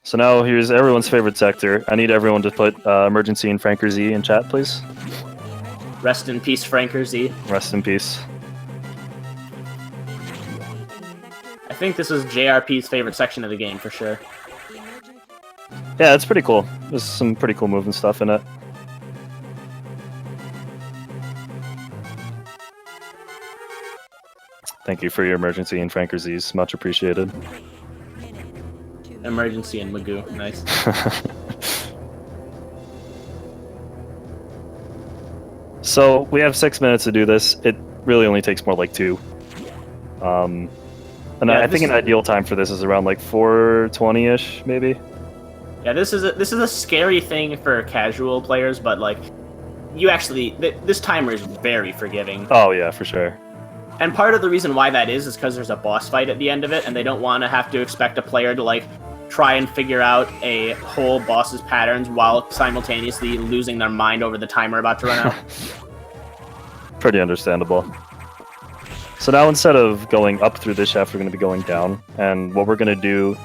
[SPEAKER 2] So now here's everyone's favorite sector. I need everyone to put emergency and Franker Z in chat, please.
[SPEAKER 1] Rest in peace, Franker Z.
[SPEAKER 2] Rest in peace.
[SPEAKER 1] I think this is JRP's favorite section of the game for sure.
[SPEAKER 2] Yeah, it's pretty cool. There's some pretty cool movement stuff in it. Thank you for your emergency and Franker Z's. Much appreciated.
[SPEAKER 1] Emergency and Magoo. Nice.
[SPEAKER 2] So, we have 6 minutes to do this. It really only takes more like 2. And yeah, I think an ideal time for this is around like 4:20-ish, maybe.
[SPEAKER 1] Yeah, this is a scary thing for casual players, but like, this timer is very forgiving.
[SPEAKER 2] Oh yeah, for sure.
[SPEAKER 1] And part of the reason why that is because there's a boss fight at the end of it, and they don't want to have to expect a player to like try and figure out a whole boss's patterns while simultaneously losing their mind over the timer about to run out.
[SPEAKER 2] Pretty understandable. So now instead of going up through this shaft, we're going to be going down, and what we're going to do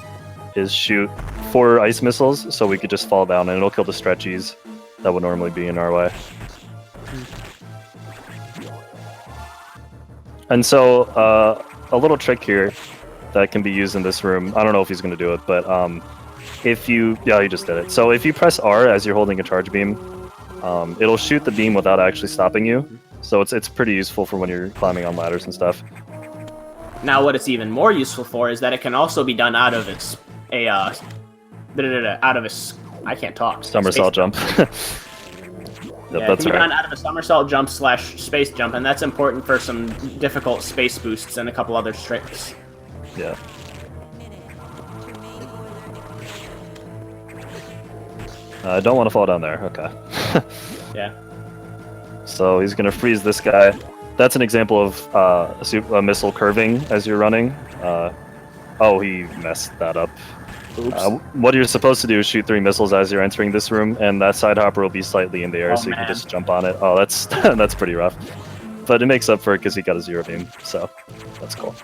[SPEAKER 2] is shoot 4 ice missiles so we could just fall down, and it'll kill the stretchies that would normally be in our way. And so, a little trick here that can be used in this room, I don't know if he's going to do it, but if you... Yeah, he just did it. So if you press R as you're holding a charge beam, it'll shoot the beam without actually stopping you. So it's pretty useful for when you're climbing on ladders and stuff.
[SPEAKER 1] Now what it's even more useful for is that it can also be done out of I can't talk.
[SPEAKER 2] Somersault jump.
[SPEAKER 1] Yep, yeah, it can be done out of a somersault jump / space jump, and that's important for some difficult space boosts and a couple other tricks.
[SPEAKER 2] Yeah. I don't want to fall down there. Okay.
[SPEAKER 1] Yeah.
[SPEAKER 2] So he's going to freeze this guy. That's an example of a missile curving as you're running. Oh, he messed that up. What you're supposed to do is shoot 3 missiles as you're entering this room, and that side hopper will be slightly in the air, so you can just jump on it. Oh, that's that's pretty rough. But it makes up for it because he got a 0 beam, so that's cool.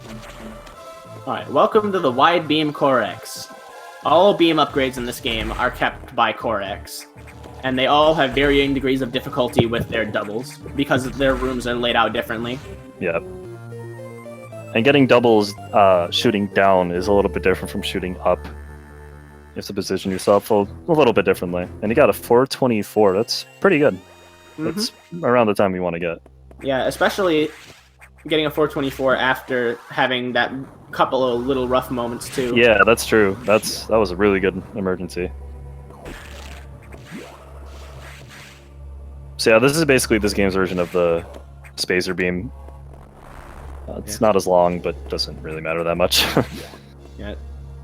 [SPEAKER 1] Alright, welcome to the Wide Beam Core X. All beam upgrades in this game are kept by Core X, and they all have varying degrees of difficulty with their doubles, because their rooms are laid out differently.
[SPEAKER 2] Yep. And getting doubles shooting down is a little bit different from shooting up. You have to position yourself a little bit differently. And you got a 424. That's pretty good. That's around the time you want to get.
[SPEAKER 1] Yeah, especially getting a 424 after having that couple of little rough moments too.
[SPEAKER 2] Yeah, that's true. That was a really good emergency. So yeah, this is basically this game's version of the Spacer Beam. It's not as long, but doesn't really matter that much.
[SPEAKER 1] Yeah,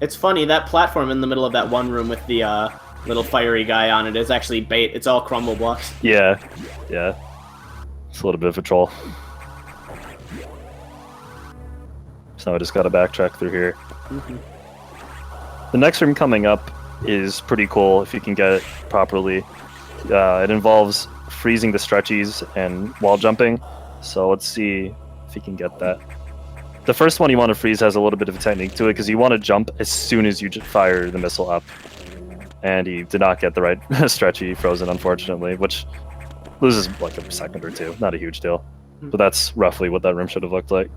[SPEAKER 1] it's funny, that platform in the middle of that one room with the little fiery guy on it is actually bait. It's all crumble blocks.
[SPEAKER 2] Yeah. It's a little bit of a troll. So now I just gotta backtrack through here. The next room coming up is pretty cool if you can get it properly. It involves freezing the stretchies and wall jumping. So let's see if you can get that. The first one you want to freeze has a little bit of a technique to it because you want to jump as soon as you fire the missile up. And he did not get the right stretchy frozen, unfortunately, which loses like a second or two. Not a huge deal. But that's roughly what that room should have looked like.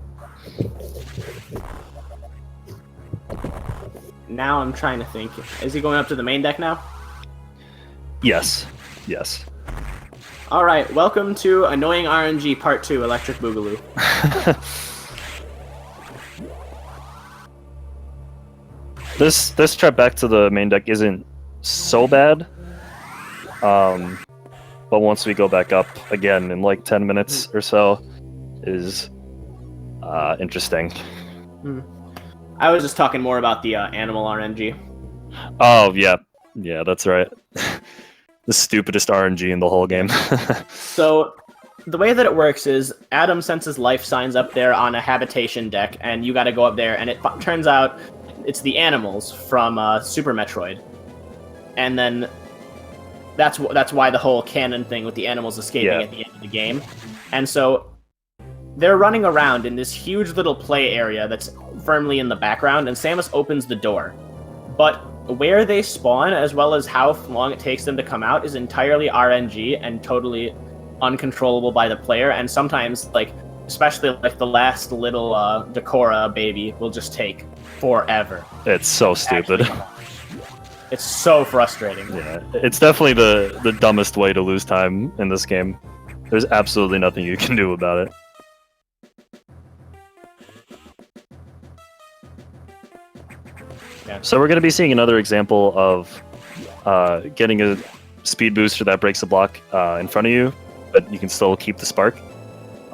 [SPEAKER 1] Now I'm trying to think. Is he going up to the main deck now?
[SPEAKER 2] Yes.
[SPEAKER 1] Alright, welcome to Annoying RNG Part 2, Electric Boogaloo.
[SPEAKER 2] This trip back to the main deck isn't so bad. But once we go back up again in like 10 minutes or so is interesting.
[SPEAKER 1] I was just talking more about the animal RNG.
[SPEAKER 2] Oh, yeah, that's right. The stupidest RNG in the whole game.
[SPEAKER 1] So, the way that it works is Adam sends his life signs up there on a habitation deck, and you gotta go up there, and it turns out it's the animals from Super Metroid. And then that's why the whole canon thing with the animals escaping at the end of the game. And so they're running around in this huge little play area that's firmly in the background, and Samus opens the door. But where they spawn, as well as how long it takes them to come out, is entirely RNG and totally uncontrollable by the player. And sometimes, like, especially like the last little Decora baby will just take forever.
[SPEAKER 2] It's so stupid.
[SPEAKER 1] It's so frustrating.
[SPEAKER 2] Yeah, it's definitely the dumbest way to lose time in this game. There's absolutely nothing you can do about it.
[SPEAKER 1] Yeah.
[SPEAKER 2] So we're going to be seeing another example of getting a speed booster that breaks a block in front of you, but you can still keep the spark.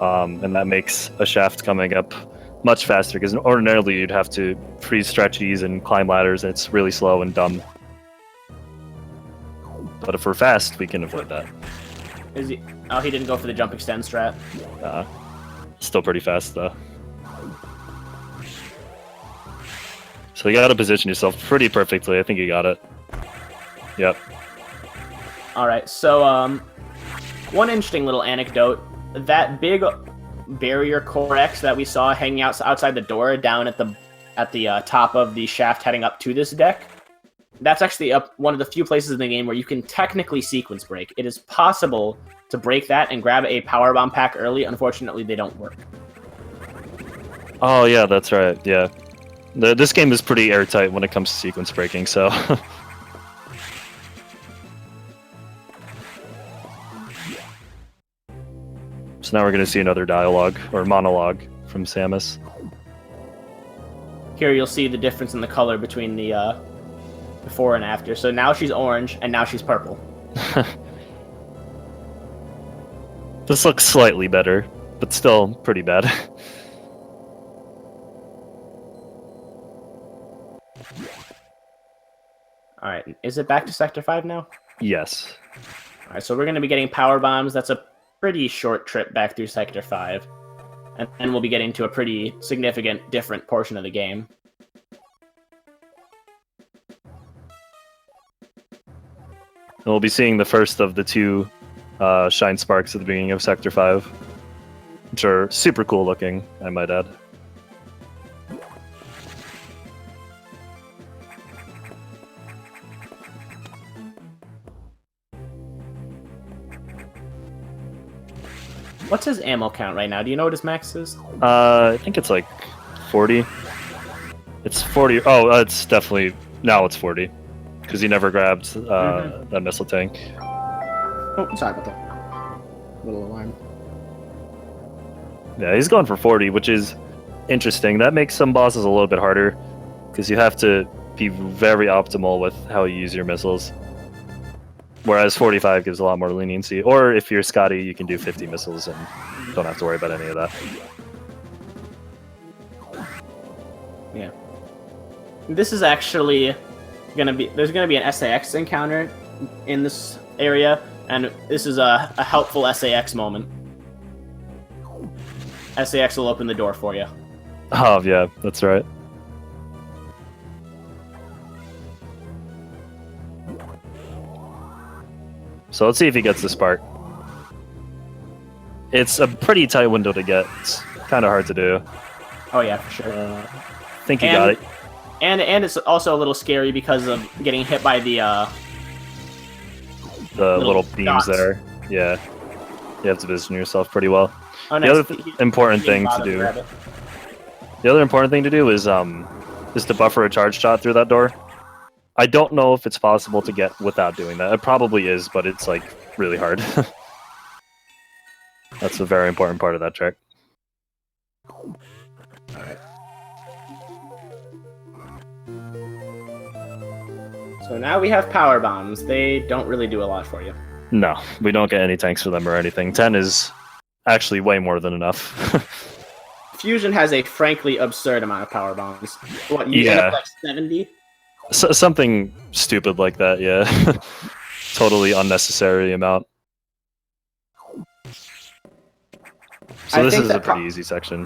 [SPEAKER 2] And that makes a shaft coming up much faster, because ordinarily you'd have to freeze stretchies and climb ladders, and it's really slow and dumb. But if we're fast, we can avoid that.
[SPEAKER 1] Is he? Oh, he didn't go for the jump extend strat.
[SPEAKER 2] Still pretty fast, though. So you gotta position yourself pretty perfectly. I think you got it. Yep.
[SPEAKER 1] Alright, so, one interesting little anecdote. That big barrier core X that we saw hanging out outside the door down at the top of the shaft heading up to this deck, that's actually one of the few places in the game where you can technically sequence break. It is possible to break that and grab a power bomb pack early. Unfortunately, they don't work.
[SPEAKER 2] Oh yeah, that's right. Yeah, this game is pretty airtight when it comes to sequence breaking. So. So now we're going to see another dialogue or monologue from Samus.
[SPEAKER 1] Here you'll see the difference in the color between the before and after. So now she's orange, and now she's purple.
[SPEAKER 2] This looks slightly better, but still pretty bad.
[SPEAKER 1] Alright, is it back to Sector 5 now?
[SPEAKER 2] Yes.
[SPEAKER 1] Alright, so we're going to be getting power bombs. That's a pretty short trip back through Sector 5. And then we'll be getting to a pretty significant different portion of the game.
[SPEAKER 2] And we'll be seeing the first of the two Shine Sparks at the beginning of Sector 5, which are super cool looking, I might add.
[SPEAKER 1] What's his ammo count right now? Do you know what his max is?
[SPEAKER 2] I think it's like 40. It's 40. Oh, it's definitely now it's 40 because he never grabbed that missile tank.
[SPEAKER 1] Oh, sorry about that. Little alarm.
[SPEAKER 2] Yeah, he's going for 40, which is interesting. That makes some bosses a little bit harder because you have to be very optimal with how you use your missiles. Whereas 45 gives a lot more leniency. Or if you're Scotty, you can do 50 missiles and don't have to worry about any of that.
[SPEAKER 1] Yeah. This is actually there's gonna be an SAX encounter in this area, and this is a helpful SAX moment. SAX will open the door for you.
[SPEAKER 2] Oh, yeah, that's right. So let's see if he gets the spark. It's a pretty tight window to get. It's kind of hard to do.
[SPEAKER 1] Oh yeah, for sure.
[SPEAKER 2] I think he got it.
[SPEAKER 1] And it's also a little scary because of getting hit by the
[SPEAKER 2] little beams dots there. Yeah, you have to position yourself pretty well.
[SPEAKER 1] Oh,
[SPEAKER 2] the other important thing to do. The other important thing to do is to buffer a charge shot through that door. I don't know if it's possible to get without doing that. It probably is, but it's like really hard. That's a very important part of that trick.
[SPEAKER 1] Alright. So now we have power bombs. They don't really do a lot for you.
[SPEAKER 2] No, we don't get any tanks for them or anything. 10 is actually way more than enough.
[SPEAKER 1] Fusion has a frankly absurd amount of power bombs. What, you end up like 70?
[SPEAKER 2] Something stupid like that, yeah. Totally unnecessary amount. So this is a pretty easy section.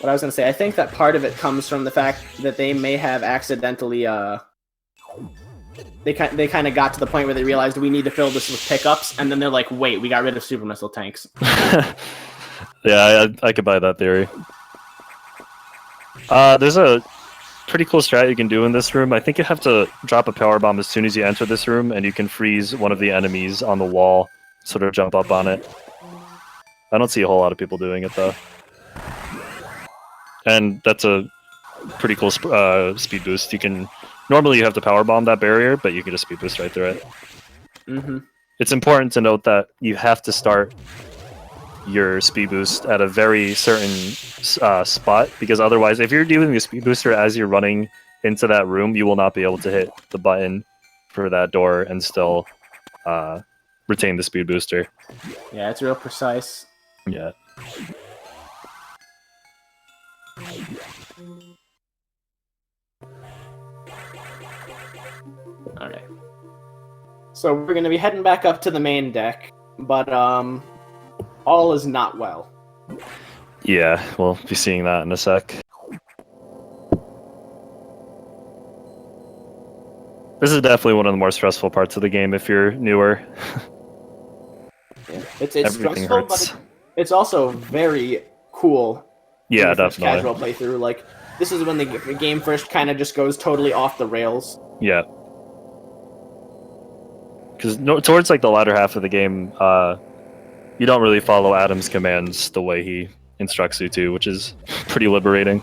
[SPEAKER 1] What I was going to say, I think that part of it comes from the fact that they may have accidentally, they kind of got to the point where they realized we need to fill this with pickups, and then they're like, wait, we got rid of super missile tanks.
[SPEAKER 2] Yeah, I could buy that theory. There's a pretty cool strat you can do in this room. I think you have to drop a power bomb as soon as you enter this room, and you can freeze one of the enemies on the wall, sort of jump up on it. I don't see a whole lot of people doing it, though. And that's a pretty cool speed boost. Normally you have to power bomb that barrier, but you can just speed boost right through it. It's important to note that you have to start your speed boost at a very certain spot, because otherwise, if you're doing the speed booster as you're running into that room, you will not be able to hit the button for that door and still retain the speed booster.
[SPEAKER 1] Yeah, it's real precise.
[SPEAKER 2] Yeah.
[SPEAKER 1] Okay. So we're going to be heading back up to the main deck, but all is not well.
[SPEAKER 2] Yeah, we'll be seeing that in a sec. This is definitely one of the more stressful parts of the game if you're newer.
[SPEAKER 1] Yeah. It's stressful, but it's also very cool.
[SPEAKER 2] Yeah, definitely.
[SPEAKER 1] Casual playthrough, like this is when the game first kind of just goes totally off the rails.
[SPEAKER 2] Yeah. Because towards like the latter half of the game, you don't really follow Adam's commands the way he instructs you to, which is pretty liberating.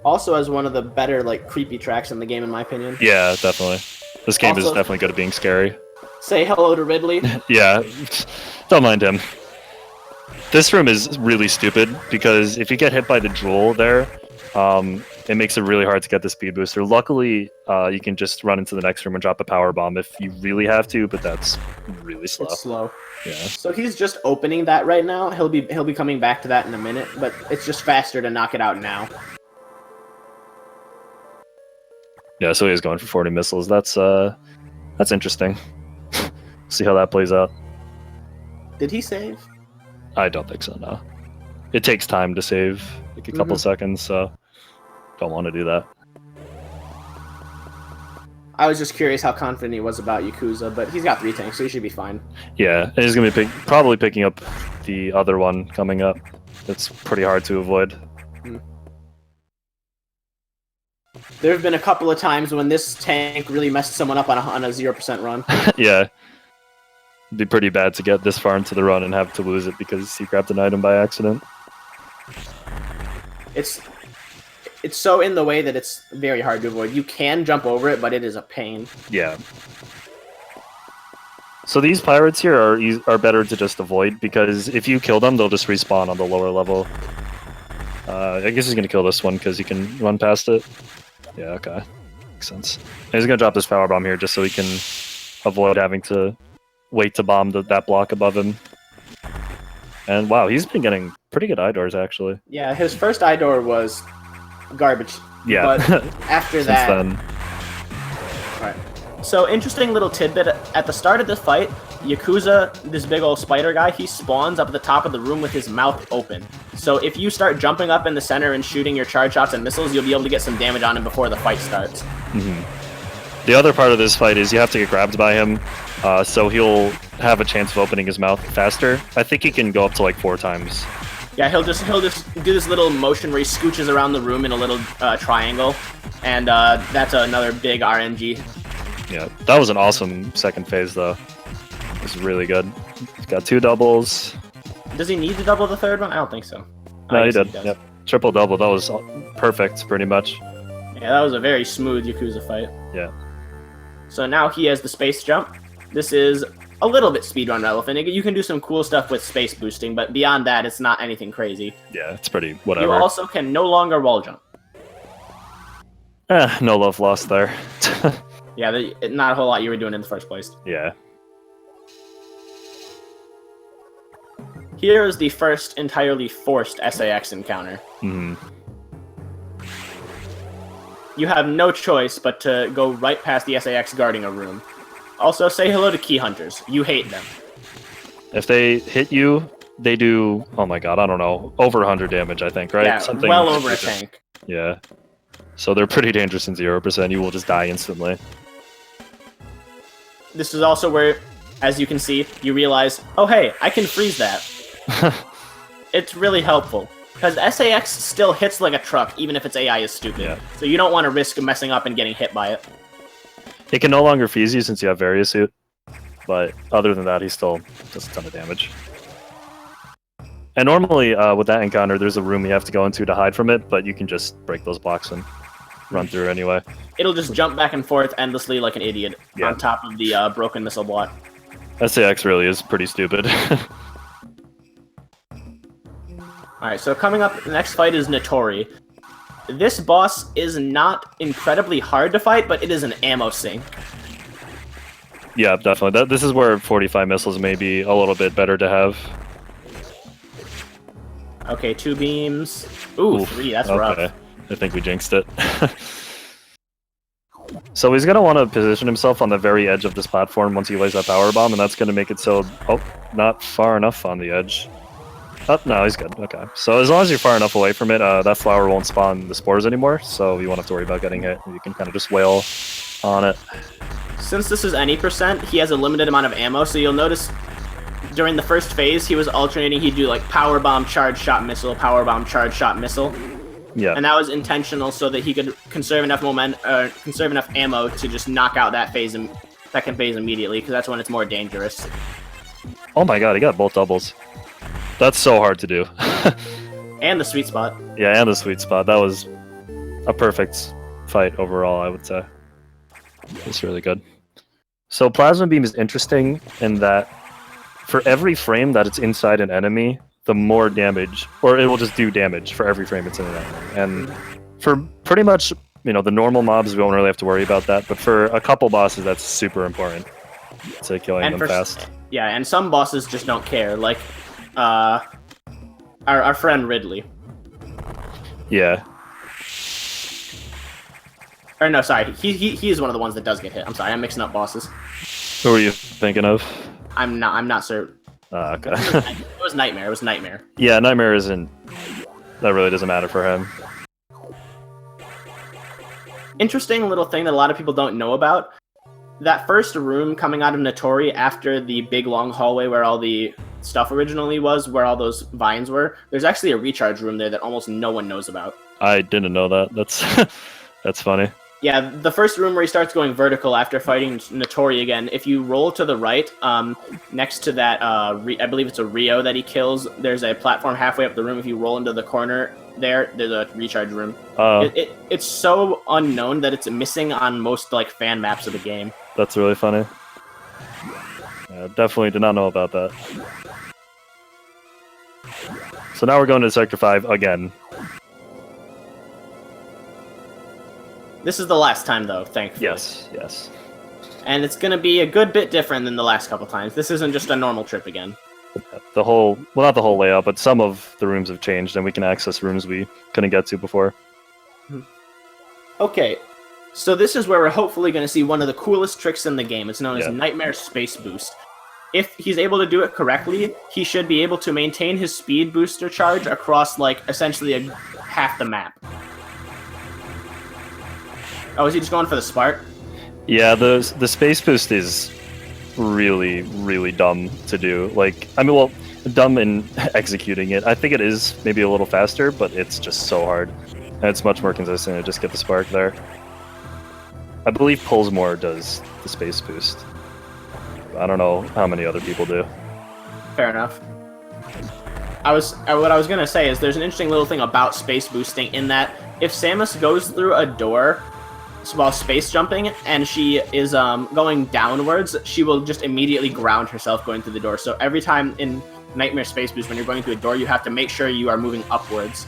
[SPEAKER 1] Also has one of the better like creepy tracks in the game, in my opinion.
[SPEAKER 2] Yeah, definitely. This game is definitely good at being scary.
[SPEAKER 1] Say hello to Ridley.
[SPEAKER 2] Yeah, don't mind him. This room is really stupid because if you get hit by the jewel there, it makes it really hard to get the speed booster. Luckily, you can just run into the next room and drop a power bomb if you really have to, but that's really slow.
[SPEAKER 1] It's slow.
[SPEAKER 2] Yeah.
[SPEAKER 1] So he's just opening that right now. He'll be coming back to that in a minute, but it's just faster to knock it out now.
[SPEAKER 2] Yeah, so he's going for 40 missiles. That's interesting. See how that plays out.
[SPEAKER 1] Did he save?
[SPEAKER 2] I don't think so, no. It takes time to save, like a couple seconds, so don't want to do that.
[SPEAKER 1] I was just curious how confident he was about Yakuza, but he's got 3 tanks, so he should be fine.
[SPEAKER 2] Yeah, and he's going to be probably picking up the other one coming up. It's pretty hard to avoid.
[SPEAKER 1] There have been a couple of times when this tank really messed someone up on a 0% run.
[SPEAKER 2] Yeah. It'd be pretty bad to get this far into the run and have to lose it because he grabbed an item by accident.
[SPEAKER 1] It's so in the way that it's very hard to avoid. You can jump over it, but it is a pain.
[SPEAKER 2] Yeah. So these pirates here are better to just avoid, because if you kill them, they'll just respawn on the lower level. I guess he's going to kill this one because he can run past it. Yeah, okay. Makes sense. And he's going to drop this power bomb here just so he can avoid having to wait to bomb that block above him. And wow, he's been getting pretty good eye doors, actually.
[SPEAKER 1] Yeah, his first eye door was garbage.
[SPEAKER 2] Yeah.
[SPEAKER 1] But after that...
[SPEAKER 2] then.
[SPEAKER 1] Alright. So, interesting little tidbit. At the start of this fight, Yakuza, this big old spider guy, he spawns up at the top of the room with his mouth open. So if you start jumping up in the center and shooting your charge shots and missiles, you'll be able to get some damage on him before the fight starts.
[SPEAKER 2] Mm-hmm. The other part of this fight is you have to get grabbed by him, so he'll have a chance of opening his mouth faster. I think he can go up to like 4 times.
[SPEAKER 1] Yeah, he'll just do this little motion where he scooches around the room in a little triangle, and that's another big RNG.
[SPEAKER 2] Yeah, that was an awesome second phase, though. It was really good. He's got 2 doubles.
[SPEAKER 1] Does he need to double the third one? I don't think so.
[SPEAKER 2] No, he did. Yep. Triple double. That was perfect, pretty much.
[SPEAKER 1] Yeah, that was a very smooth Yakuza fight.
[SPEAKER 2] Yeah.
[SPEAKER 1] So now he has the space jump. This is a little bit speedrun relevant. You can do some cool stuff with space boosting, but beyond that, it's not anything crazy.
[SPEAKER 2] Yeah, it's pretty whatever.
[SPEAKER 1] You also can no longer wall jump.
[SPEAKER 2] No love lost there.
[SPEAKER 1] Yeah, not a whole lot you were doing in the first place.
[SPEAKER 2] Yeah.
[SPEAKER 1] Here is the first entirely forced SAX encounter.
[SPEAKER 2] Mm-hmm.
[SPEAKER 1] You have no choice but to go right past the SAX guarding a room. Also, say hello to key hunters. You hate them.
[SPEAKER 2] If they hit you, they do, oh my god, I don't know, over 100 damage, I think, right?
[SPEAKER 1] Yeah,
[SPEAKER 2] something
[SPEAKER 1] well over a tank.
[SPEAKER 2] Yeah. So they're pretty dangerous in 0%. You will just die instantly.
[SPEAKER 1] This is also where, as you can see, you realize, oh hey, I can freeze that. It's really helpful. Because SAX still hits like a truck, even if its AI is stupid.
[SPEAKER 2] Yeah.
[SPEAKER 1] So you don't want to risk messing up and getting hit by it.
[SPEAKER 2] He can no longer freeze you since you have Variasuit, but other than that, he still does a ton of damage. And normally, with that encounter, there's a room you have to go into to hide from it, but you can just break those blocks and run through anyway.
[SPEAKER 1] It'll just jump back and forth endlessly like an idiot on top of the broken missile block.
[SPEAKER 2] SAX really is pretty stupid.
[SPEAKER 1] Alright, so coming up, the next fight is Notori. This boss is not incredibly hard to fight, but it is an ammo sink.
[SPEAKER 2] Yeah, definitely. This is where 45 missiles may be a little bit better to have.
[SPEAKER 1] Okay, 2 beams. Ooh, 3, that's rough.
[SPEAKER 2] I think we jinxed it. So he's going to want to position himself on the very edge of this platform once he lays that power bomb, and that's going to make it so... Oh, not far enough on the edge. Oh, no, he's good. Okay. So as long as you're far enough away from it, that flower won't spawn the spores anymore, so you won't have to worry about getting hit. You can kind of just wail on it.
[SPEAKER 1] Since this is any percent, he has a limited amount of ammo, so you'll notice during the first phase, he was alternating. He'd do like power bomb, charge shot, missile, power bomb, charge shot, missile.
[SPEAKER 2] Yeah.
[SPEAKER 1] And that was intentional so that he could conserve enough conserve enough ammo to just knock out that phase, second phase immediately, because that's when it's more dangerous.
[SPEAKER 2] Oh my god, he got both doubles. That's so hard to do.
[SPEAKER 1] And the sweet spot.
[SPEAKER 2] Yeah, and the sweet spot. That was a perfect fight overall, I would say. It's really good. So Plasma Beam is interesting in that for every frame that it's inside an enemy, the more damage, or it will just do damage for every frame it's in an enemy. And for pretty much, the normal mobs, we won't really have to worry about that, but for a couple bosses, that's super important to killing them fast.
[SPEAKER 1] Yeah, and some bosses just don't care, like our friend Ridley.
[SPEAKER 2] Yeah.
[SPEAKER 1] Or no, sorry, he is one of the ones that does get hit. I'm sorry, I'm mixing up bosses.
[SPEAKER 2] Who are you thinking of?
[SPEAKER 1] I'm not certain.
[SPEAKER 2] Okay.
[SPEAKER 1] It was Nightmare. It was Nightmare.
[SPEAKER 2] Yeah, Nightmare isn't... That really doesn't matter for him.
[SPEAKER 1] Interesting little thing that a lot of people don't know about. That first room coming out of Notori after the big long hallway where all the stuff originally was, where all those vines were, there's actually a recharge room there that almost no one knows about.
[SPEAKER 2] I didn't know that. That's funny.
[SPEAKER 1] Yeah, the first room where he starts going vertical after fighting Notori again, if you roll to the right, next to that, I believe it's a Rio that he kills, there's a platform halfway up the room. If you roll into the corner there's a recharge room. It's so unknown that it's missing on most like fan maps of the game.
[SPEAKER 2] That's really funny. Yeah, definitely did not know about that. So now we're going to Sector 5 again.
[SPEAKER 1] This is the last time, though, thankfully.
[SPEAKER 2] Yes, yes.
[SPEAKER 1] And it's going to be a good bit different than the last couple times. This isn't just a normal trip again.
[SPEAKER 2] The whole, well, not the whole layout, but some of the rooms have changed, and we can access rooms we couldn't get to before.
[SPEAKER 1] Okay, so this is where we're hopefully going to see one of the coolest tricks in the game. It's known as Nightmare Space Boost. If he's able to do it correctly, he should be able to maintain his speed booster charge across, like, essentially half the map. Oh, is he just going for the spark?
[SPEAKER 2] Yeah, the space boost is really, really dumb to do. Like, I mean, well, dumb in executing it. I think it is maybe a little faster, but it's just so hard. And it's much more consistent to just get the spark there. I believe Pulsmore does the space boost. I don't know how many other people do.
[SPEAKER 1] Fair enough. What I was gonna say is there's an interesting little thing about space boosting in that if Samus goes through a door while space jumping and she is going downwards, she will just immediately ground herself going through the door. So every time in Nightmare Space Boost, when you're going through a door, you have to make sure you are moving upwards.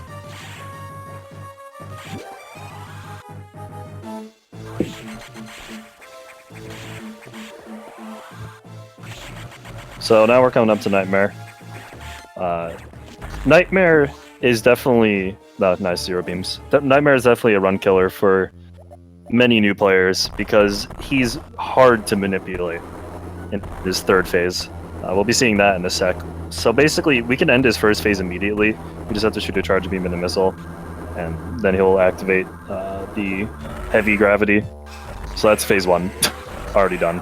[SPEAKER 2] So now we're coming up to Nightmare. Nightmare is definitely... nice zero beams. Nightmare is definitely a run killer for many new players because he's hard to manipulate in his third phase. We'll be seeing that in a sec. So basically, we can end his first phase immediately. We just have to shoot a charge beam and a missile, and then he'll activate the heavy gravity. So that's phase 1, already done.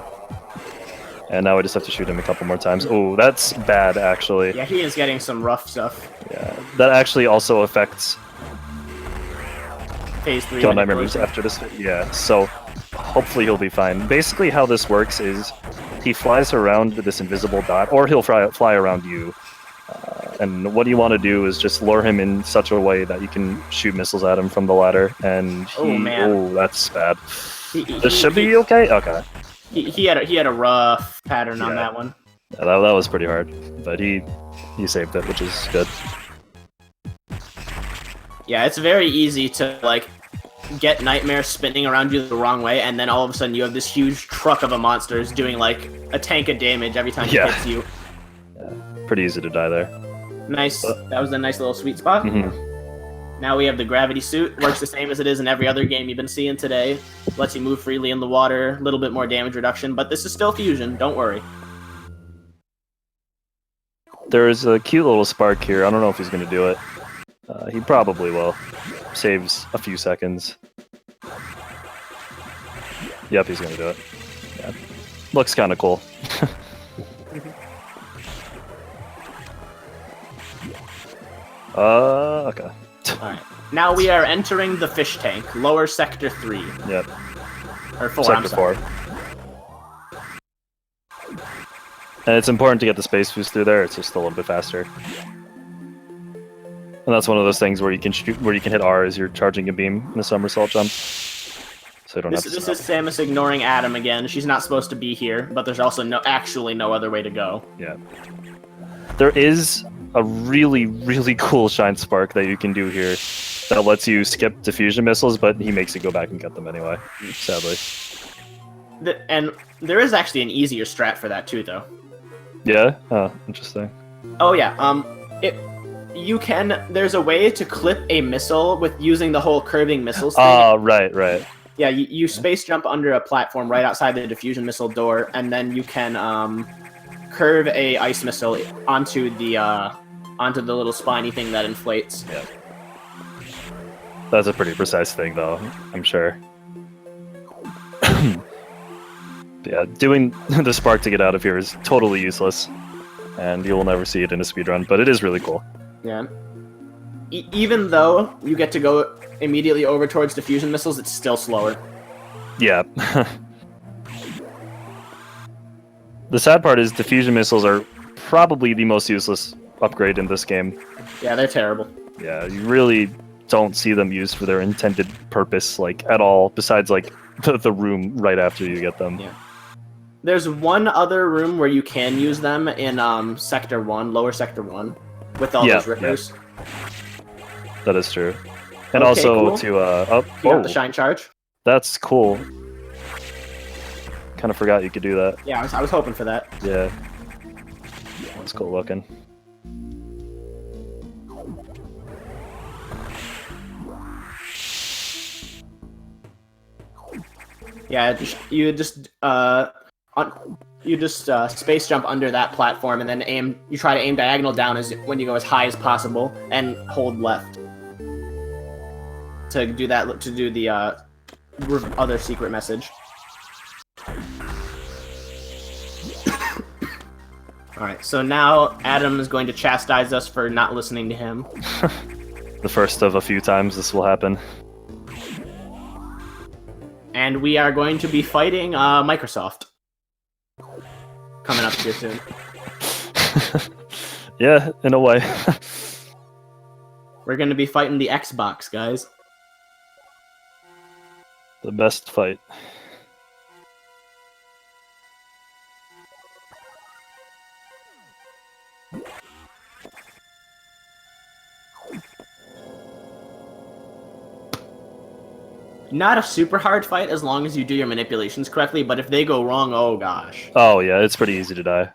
[SPEAKER 2] And now we just have to shoot him a couple more times. Oh, that's bad, actually.
[SPEAKER 1] Yeah, he is getting some rough stuff.
[SPEAKER 2] Yeah, that actually also affects
[SPEAKER 1] phase 3
[SPEAKER 2] kill Nightmare moves after this. Yeah, so hopefully he'll be fine. Basically how this works is he flies around this invisible dot, or he'll fly around you. And what you want to do is just lure him in such a way that you can shoot missiles at him from the ladder. And oh, that's bad. This should be okay? Okay.
[SPEAKER 1] He had a rough pattern on that one.
[SPEAKER 2] Yeah, that was pretty hard, but he saved it, which is good.
[SPEAKER 1] Yeah, it's very easy to, like, get Nightmare spinning around you the wrong way, and then all of a sudden you have this huge truck of a monsters doing, like, a tank of damage every time he hits you.
[SPEAKER 2] Yeah, pretty easy to die there.
[SPEAKER 1] Nice. That was a nice little sweet spot. Now we have the gravity suit. Works the same as it is in every other game you've been seeing today. Lets you move freely in the water, a little bit more damage reduction, but this is still fusion, don't worry.
[SPEAKER 2] There's a cute little spark here. I don't know if he's going to do it. He probably will. Saves a few seconds. Yep, he's going to do it. Yeah. Looks kind of cool. Okay.
[SPEAKER 1] Alright. Now we are entering the fish tank, lower sector 3.
[SPEAKER 2] Yep.
[SPEAKER 1] Or 4,
[SPEAKER 2] Sector 4. And it's important to get the space boost through there, it's just a little bit faster. And that's one of those things where you can shoot, where you can hit R as you're charging a beam in a somersault jump. So you don't have to
[SPEAKER 1] This is Samus ignoring Adam again. She's not supposed to be here, but there's also actually no other way to go.
[SPEAKER 2] Yeah. There is a really, really cool Shine Spark that you can do here that lets you skip diffusion missiles, but he makes you go back and get them anyway, sadly.
[SPEAKER 1] And there is actually an easier strat for that too, though.
[SPEAKER 2] Yeah? Oh, interesting.
[SPEAKER 1] Oh yeah, there's a way to clip a missile with using the whole curving missiles thing.
[SPEAKER 2] Oh, right.
[SPEAKER 1] Yeah, you space jump under a platform right outside the diffusion missile door, and then you can curve a ice missile onto the little spiny thing that inflates.
[SPEAKER 2] Yeah. That's a pretty precise thing, though, I'm sure. Yeah, doing the spark to get out of here is totally useless, and you will never see it in a speedrun, but it is really cool.
[SPEAKER 1] Yeah. Even though you get to go immediately over towards diffusion missiles, it's still slower.
[SPEAKER 2] Yeah. The sad part is diffusion missiles are probably the most useless upgrade in this game.
[SPEAKER 1] Yeah, they're terrible.
[SPEAKER 2] Yeah, you really don't see them used for their intended purpose, like, at all, besides, like, the room right after you get them.
[SPEAKER 1] Yeah. There's one other room where you can use them in Sector 1, Lower Sector 1, with all those rippers.
[SPEAKER 2] Yeah. That is true. And
[SPEAKER 1] Okay,
[SPEAKER 2] also
[SPEAKER 1] cool.
[SPEAKER 2] to,
[SPEAKER 1] You got the Shine Charge?
[SPEAKER 2] That's cool. Kind of forgot you could do that.
[SPEAKER 1] Yeah, I was hoping for that.
[SPEAKER 2] Yeah. That's cool looking.
[SPEAKER 1] Yeah, you just space jump under that platform and then you try to aim diagonal down when you go as high as possible and hold left to do the other secret message. Alright, so now Adam is going to chastise us for not listening to him.
[SPEAKER 2] The first of a few times this will happen.
[SPEAKER 1] And we are going to be fighting Microsoft. Coming up here soon.
[SPEAKER 2] Yeah, in a way.
[SPEAKER 1] We're going to be fighting the Xbox, guys.
[SPEAKER 2] The best fight.
[SPEAKER 1] Not a super hard fight as long as you do your manipulations correctly, but if they go wrong, oh gosh.
[SPEAKER 2] Oh yeah, it's pretty easy to die.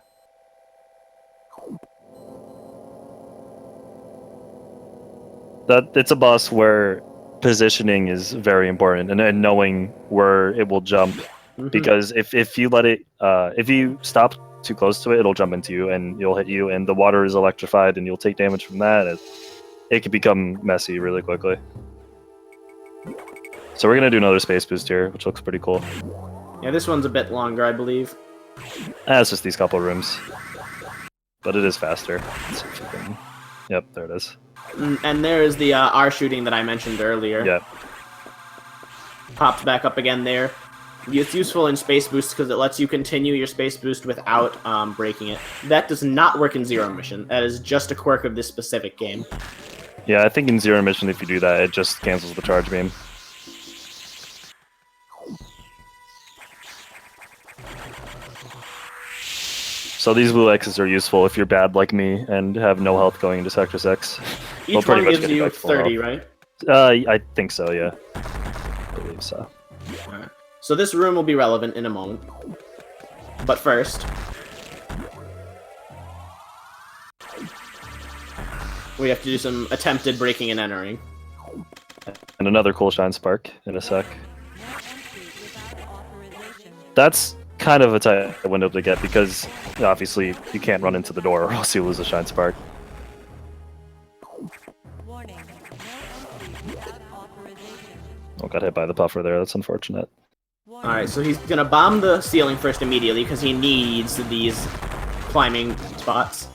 [SPEAKER 2] It's a boss where positioning is very important and knowing where it will jump. Mm-hmm. Because if you let it if you stop too close to it, it'll jump into you and it'll hit you, and the water is electrified and you'll take damage from that. It can become messy really quickly. So we're gonna do another space boost here, which looks pretty cool.
[SPEAKER 1] Yeah, this one's a bit longer, I believe.
[SPEAKER 2] It's just these couple rooms. But it is faster. Let's see if we can... Yep, there it is.
[SPEAKER 1] And there is the R shooting that I mentioned earlier.
[SPEAKER 2] Yep.
[SPEAKER 1] Pops back up again there. It's useful in space boost because it lets you continue your space boost without breaking it. That does not work in Zero Mission. That is just a quirk of this specific game.
[SPEAKER 2] Yeah, I think in Zero Mission, if you do that, it just cancels the charge beam. So these blue X's are useful if you're bad like me and have no health going into Sector 6.
[SPEAKER 1] Each one gives you 30, right?
[SPEAKER 2] I think so, yeah. I believe so.
[SPEAKER 1] Alright. So this room will be relevant in a moment. But first... we have to do some attempted breaking and entering.
[SPEAKER 2] And another cool Shine Spark in a sec. That's kind of a tight window to get because obviously you can't run into the door or else you lose a Shine Spark. Oh, got hit by the puffer there. That's unfortunate.
[SPEAKER 1] Alright, so he's gonna bomb the ceiling first immediately because he needs these climbing spots.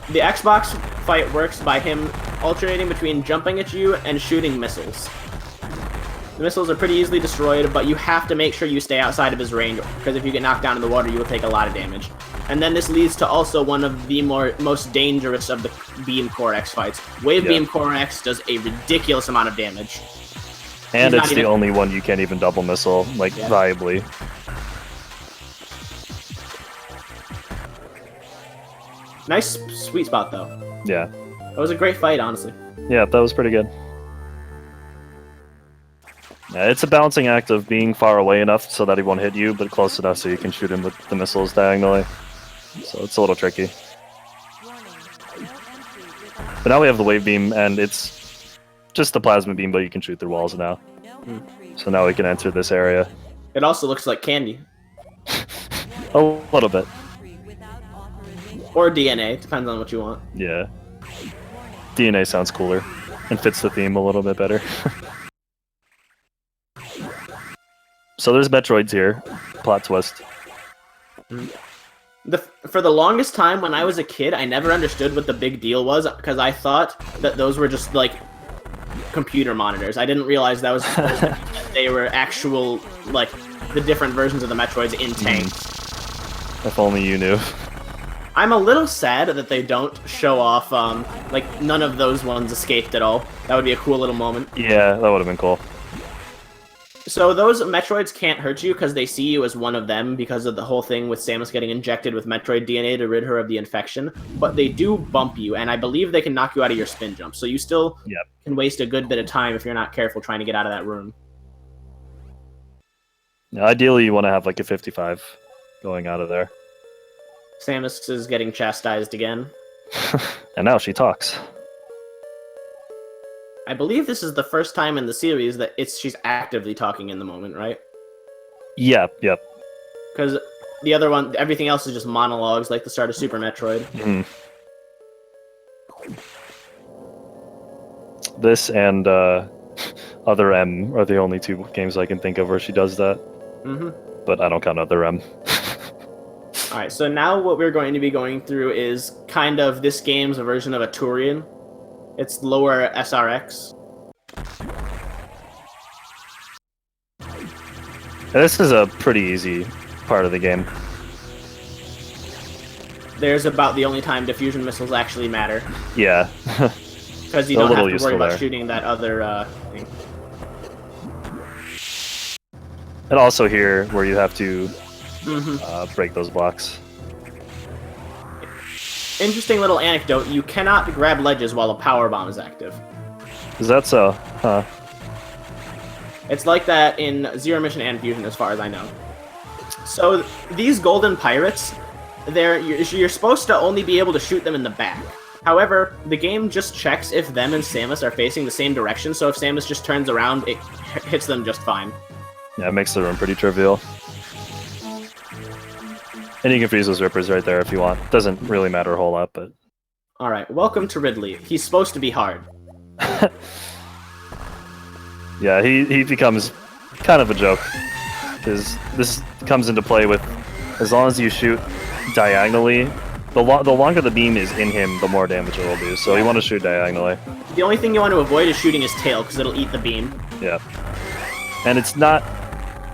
[SPEAKER 1] The Xbox fight works by him alternating between jumping at you and shooting missiles. The missiles are pretty easily destroyed, but you have to make sure you stay outside of his range, because if you get knocked down in the water, you will take a lot of damage. And then this leads to also one of the most dangerous of the Beam Core X fights. Wave Beam Core X does a ridiculous amount of damage.
[SPEAKER 2] And it's the only one you can't even double missile, like, viably.
[SPEAKER 1] Nice sweet spot, though.
[SPEAKER 2] Yeah.
[SPEAKER 1] That was a great fight, honestly.
[SPEAKER 2] Yeah, that was pretty good. Yeah, it's a balancing act of being far away enough so that he won't hit you, but close enough so you can shoot him with the missiles diagonally. So it's a little tricky. But now we have the wave beam, and it's just the plasma beam, but you can shoot through walls now. So now we can enter this area.
[SPEAKER 1] It also looks like candy.
[SPEAKER 2] A little bit.
[SPEAKER 1] Or DNA, depends on what you want.
[SPEAKER 2] Yeah. DNA sounds cooler and fits the theme a little bit better. So there's Metroids here. Plot twist.
[SPEAKER 1] For the longest time when I was a kid, I never understood what the big deal was, because I thought that those were just, like, computer monitors. I didn't realize that was they were actual, like, the different versions of the Metroids in tanks.
[SPEAKER 2] If only you knew.
[SPEAKER 1] I'm a little sad that they don't show off, like, none of those ones escaped at all. That would be a cool little moment.
[SPEAKER 2] Yeah, that would have been cool.
[SPEAKER 1] So those Metroids can't hurt you because they see you as one of them because of the whole thing with Samus getting injected with Metroid DNA to rid her of the infection. But they do bump you, and I believe they can knock you out of your spin jump. So you still can waste a good bit of time if you're not careful trying to get out of that room.
[SPEAKER 2] Yeah, ideally, you want to have like a 55 going out of there.
[SPEAKER 1] Samus is getting chastised again.
[SPEAKER 2] And now she talks.
[SPEAKER 1] I believe this is the first time in the series that she's actively talking in the moment, right?
[SPEAKER 2] Yep.
[SPEAKER 1] Because the other one, everything else is just monologues, like the start of Super Metroid.
[SPEAKER 2] This and Other M are the only two games I can think of where she does that. But I don't count Other M.
[SPEAKER 1] Alright, so now what we're going to be going through is kind of this game's version of a Turian. It's lower SRX.
[SPEAKER 2] This is a pretty easy part of the game.
[SPEAKER 1] There's about the only time diffusion missiles actually matter.
[SPEAKER 2] Yeah.
[SPEAKER 1] Because you don't have to worry about shooting that other thing.
[SPEAKER 2] And also here, where you have to break those blocks.
[SPEAKER 1] Interesting little anecdote, you cannot grab ledges while a power bomb is active.
[SPEAKER 2] Is that so? Huh.
[SPEAKER 1] It's like that in Zero Mission and Fusion, as far as I know. So these golden pirates, you're supposed to only be able to shoot them in the back. However, the game just checks if them and Samus are facing the same direction, so if Samus just turns around, it hits them just fine.
[SPEAKER 2] Yeah, it makes the room pretty trivial. And you can freeze those rippers right there if you want. Doesn't really matter a whole lot, but...
[SPEAKER 1] Alright, welcome to Ridley. He's supposed to be hard.
[SPEAKER 2] Yeah, he becomes kind of a joke. Because this comes into play with, as long as you shoot diagonally, the longer the beam is in him, the more damage it will do. So you want to shoot diagonally.
[SPEAKER 1] The only thing you want to avoid is shooting his tail, because it'll eat the beam.
[SPEAKER 2] Yeah. And it's not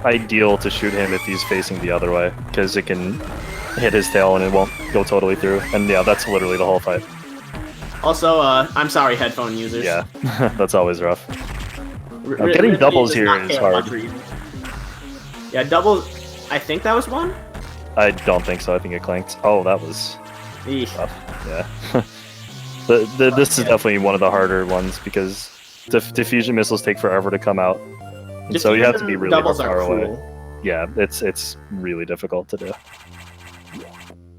[SPEAKER 2] ideal to shoot him if he's facing the other way, because it can hit his tail and it won't go totally through. And yeah, that's literally the whole fight.
[SPEAKER 1] Also, I'm sorry, headphone users.
[SPEAKER 2] Yeah, that's always rough. Getting doubles here is hard.
[SPEAKER 1] Yeah, doubles... I think that was one?
[SPEAKER 2] I don't think so, I think it clanked. Oh, that was tough. Yeah. This is definitely one of the harder ones, because diffusion missiles take forever to come out. And so you have to be really far away. Yeah, it's really difficult to do.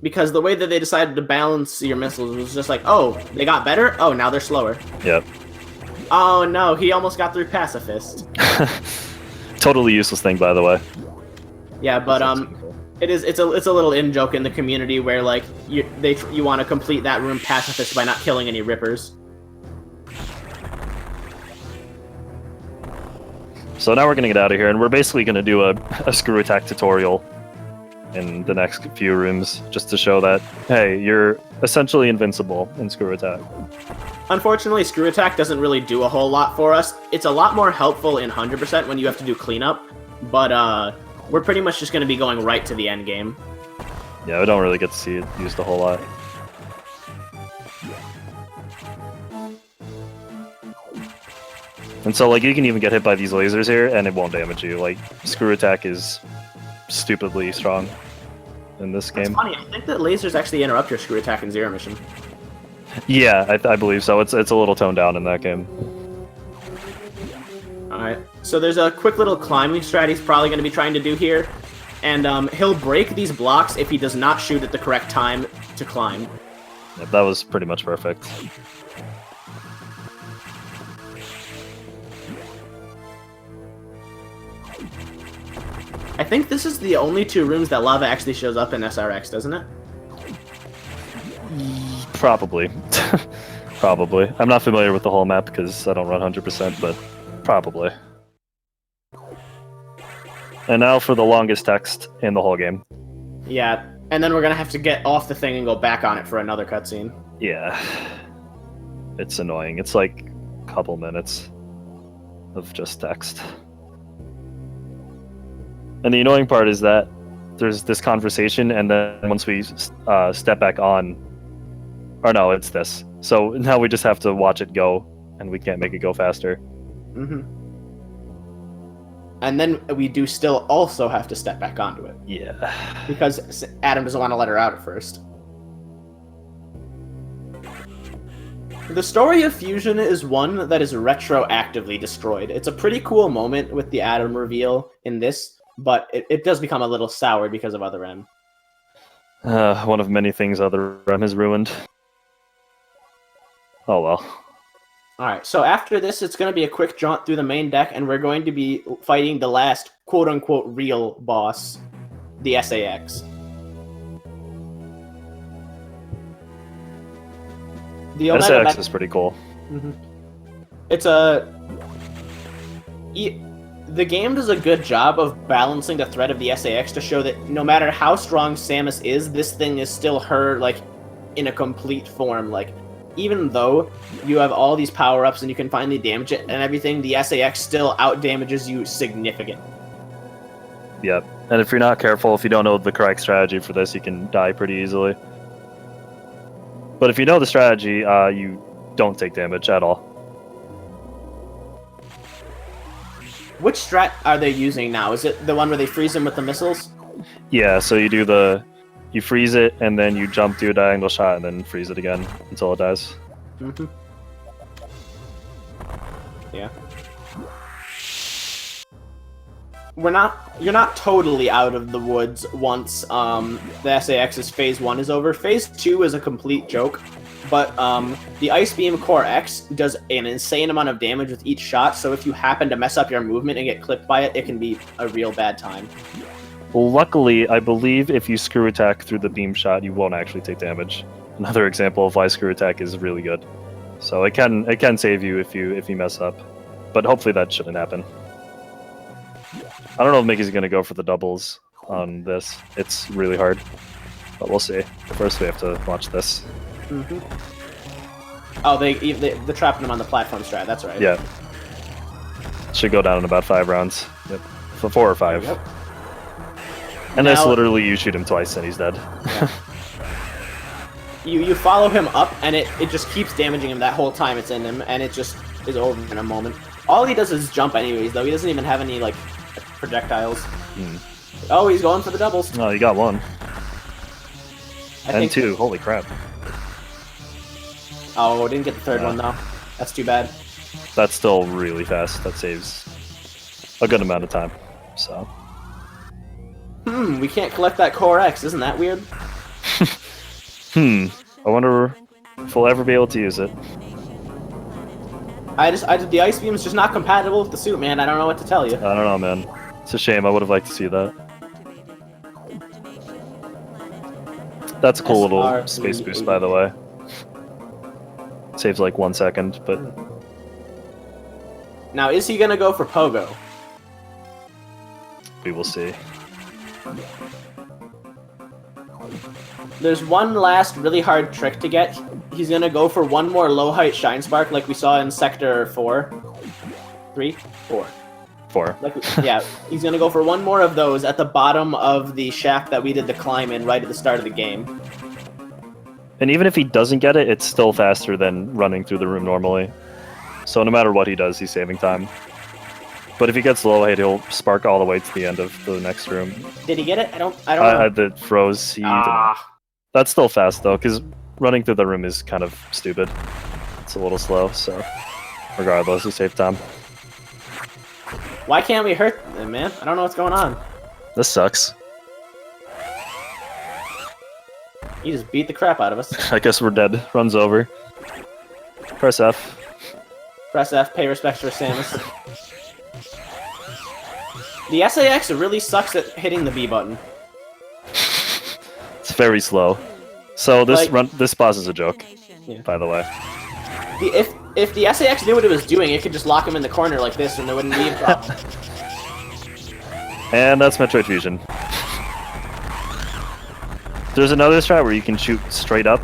[SPEAKER 1] Because the way that they decided to balance your missiles was just like, oh, they got better? Oh, now they're slower.
[SPEAKER 2] Yep.
[SPEAKER 1] Oh no, he almost got through Pacifist.
[SPEAKER 2] Totally useless thing, by the way.
[SPEAKER 1] Yeah, but it's a little in-joke in the community where like you want to complete that room Pacifist by not killing any rippers.
[SPEAKER 2] So now we're gonna get out of here, and we're basically gonna do a screw attack tutorial in the next few rooms, just to show that, hey, you're essentially invincible in screw attack.
[SPEAKER 1] Unfortunately, screw attack doesn't really do a whole lot for us. It's a lot more helpful in 100% when you have to do cleanup, but we're pretty much just going to be going right to the end game.
[SPEAKER 2] Yeah, we don't really get to see it used a whole lot. And so, like, you can even get hit by these lasers here, and it won't damage you. Like, screw attack is stupidly strong in this game.
[SPEAKER 1] It's funny, I think that lasers actually interrupt your screw attack in Zero Mission.
[SPEAKER 2] Yeah, I believe so. It's a little toned down in that game.
[SPEAKER 1] Alright, so there's a quick little climbing strat he's probably going to be trying to do here. And he'll break these blocks if he does not shoot at the correct time to climb.
[SPEAKER 2] Yeah, that was pretty much perfect.
[SPEAKER 1] I think this is the only two rooms that lava actually shows up in SRX, doesn't it?
[SPEAKER 2] Probably. Probably. I'm not familiar with the whole map because I don't run 100%, but probably. And now for the longest text in the whole game.
[SPEAKER 1] Yeah, and then we're gonna have to get off the thing and go back on it for another cutscene.
[SPEAKER 2] Yeah. It's annoying. It's like a couple minutes. of just text. And the annoying part is that there's this conversation, and then once we step back on, or no, it's this. So now we just have to watch it go, and we can't make it go faster.
[SPEAKER 1] Mm-hmm. And then we do still also have to step back onto it.
[SPEAKER 2] Yeah.
[SPEAKER 1] Because Adam doesn't want to let her out at first. The story of Fusion is one that is retroactively destroyed. It's a pretty cool moment with the Adam reveal in this, but it does become a little sour because of Other M.
[SPEAKER 2] One of many things Other M has ruined. Oh well.
[SPEAKER 1] Alright, so after this, it's going to be a quick jaunt through the main deck, and we're going to be fighting the last quote-unquote real boss, the SAX. The
[SPEAKER 2] SAX is pretty cool.
[SPEAKER 1] Mm-hmm. It's the game does a good job of balancing the threat of the SAX to show that no matter how strong Samus is, this thing is still her, like, in a complete form. Like, even though you have all these power-ups and you can finally damage it and everything, the SAX still out-damages you significantly.
[SPEAKER 2] Yep. And if you're not careful, if you don't know the correct strategy for this, you can die pretty easily. But if you know the strategy, you don't take damage at all.
[SPEAKER 1] Which strat are they using now? Is it the one where they freeze him with the missiles?
[SPEAKER 2] Yeah, so you freeze it, and then you jump, do a diagonal shot, and then freeze it again until it dies.
[SPEAKER 1] Mm-hmm. Yeah. You're not totally out of the woods once the SAX's Phase 1 is over. Phase 2 is a complete joke, but the Ice Beam Core X does an insane amount of damage with each shot, so if you happen to mess up your movement and get clipped by it, it can be a real bad time.
[SPEAKER 2] Well, luckily, I believe if you screw attack through the beam shot, you won't actually take damage. Another example of why screw attack is really good. So it can save you if you mess up, but hopefully that shouldn't happen. I don't know if Mickey's gonna go for the doubles on this. It's really hard, but we'll see. First, we have to watch this.
[SPEAKER 1] Mm-hmm. Oh, they're trapping him on the platform strat. That's right.
[SPEAKER 2] Yeah. Should go down in about 5 rounds. Yep. For 4 or 5.
[SPEAKER 1] Yep.
[SPEAKER 2] And
[SPEAKER 1] now,
[SPEAKER 2] that's literally you shoot him twice and he's dead.
[SPEAKER 1] Yeah. You follow him up, and it just keeps damaging him that whole time it's in him, and it just is over in a moment. All he does is jump anyways, though. He doesn't even have any, like, projectiles. Oh, he's going for the doubles.
[SPEAKER 2] Oh, you got one.
[SPEAKER 1] I
[SPEAKER 2] and
[SPEAKER 1] think
[SPEAKER 2] 2. Holy crap.
[SPEAKER 1] Oh, didn't get the third one, though. That's too bad.
[SPEAKER 2] That's still really fast. That saves a good amount of time. So.
[SPEAKER 1] We can't collect that Core X. Isn't that weird?
[SPEAKER 2] I wonder if we'll ever be able to use it.
[SPEAKER 1] The Ice Beam is just not compatible with the suit, man. I don't know what to tell you.
[SPEAKER 2] I don't know, man. It's a shame. I would have liked to see that. That's a cool little space boost, by the way. Saves like 1 second, but...
[SPEAKER 1] Now, is he gonna go for Pogo?
[SPEAKER 2] We will see.
[SPEAKER 1] There's one last really hard trick to get. He's gonna go for one more low height Shine Spark like we saw in Sector 4. 3? 4.
[SPEAKER 2] 4.
[SPEAKER 1] Yeah, he's gonna go for one more of those at the bottom of the shaft that we did the climb in right at the start of the game.
[SPEAKER 2] And even if he doesn't get it, it's still faster than running through the room normally. So no matter what he does, he's saving time. But if he gets low height, he'll spark all the way to the end of the next room.
[SPEAKER 1] Did he get it? I don't know.
[SPEAKER 2] The froze. That's still fast though, because running through the room is kind of stupid. It's a little slow, so regardless, he saved time.
[SPEAKER 1] Why can't we hurt them, man? I don't know what's going on.
[SPEAKER 2] This sucks.
[SPEAKER 1] He just beat the crap out of us.
[SPEAKER 2] I guess we're dead. Runs over. Press F.
[SPEAKER 1] Press F, pay respects for Samus. The SAX really sucks at hitting the B button.
[SPEAKER 2] It's very slow. So this boss is a joke, by the way.
[SPEAKER 1] If the SAX knew what it was doing, it could just lock him in the corner like this and there wouldn't be a problem.
[SPEAKER 2] And that's Metroid Fusion. There's another strat where you can shoot straight up.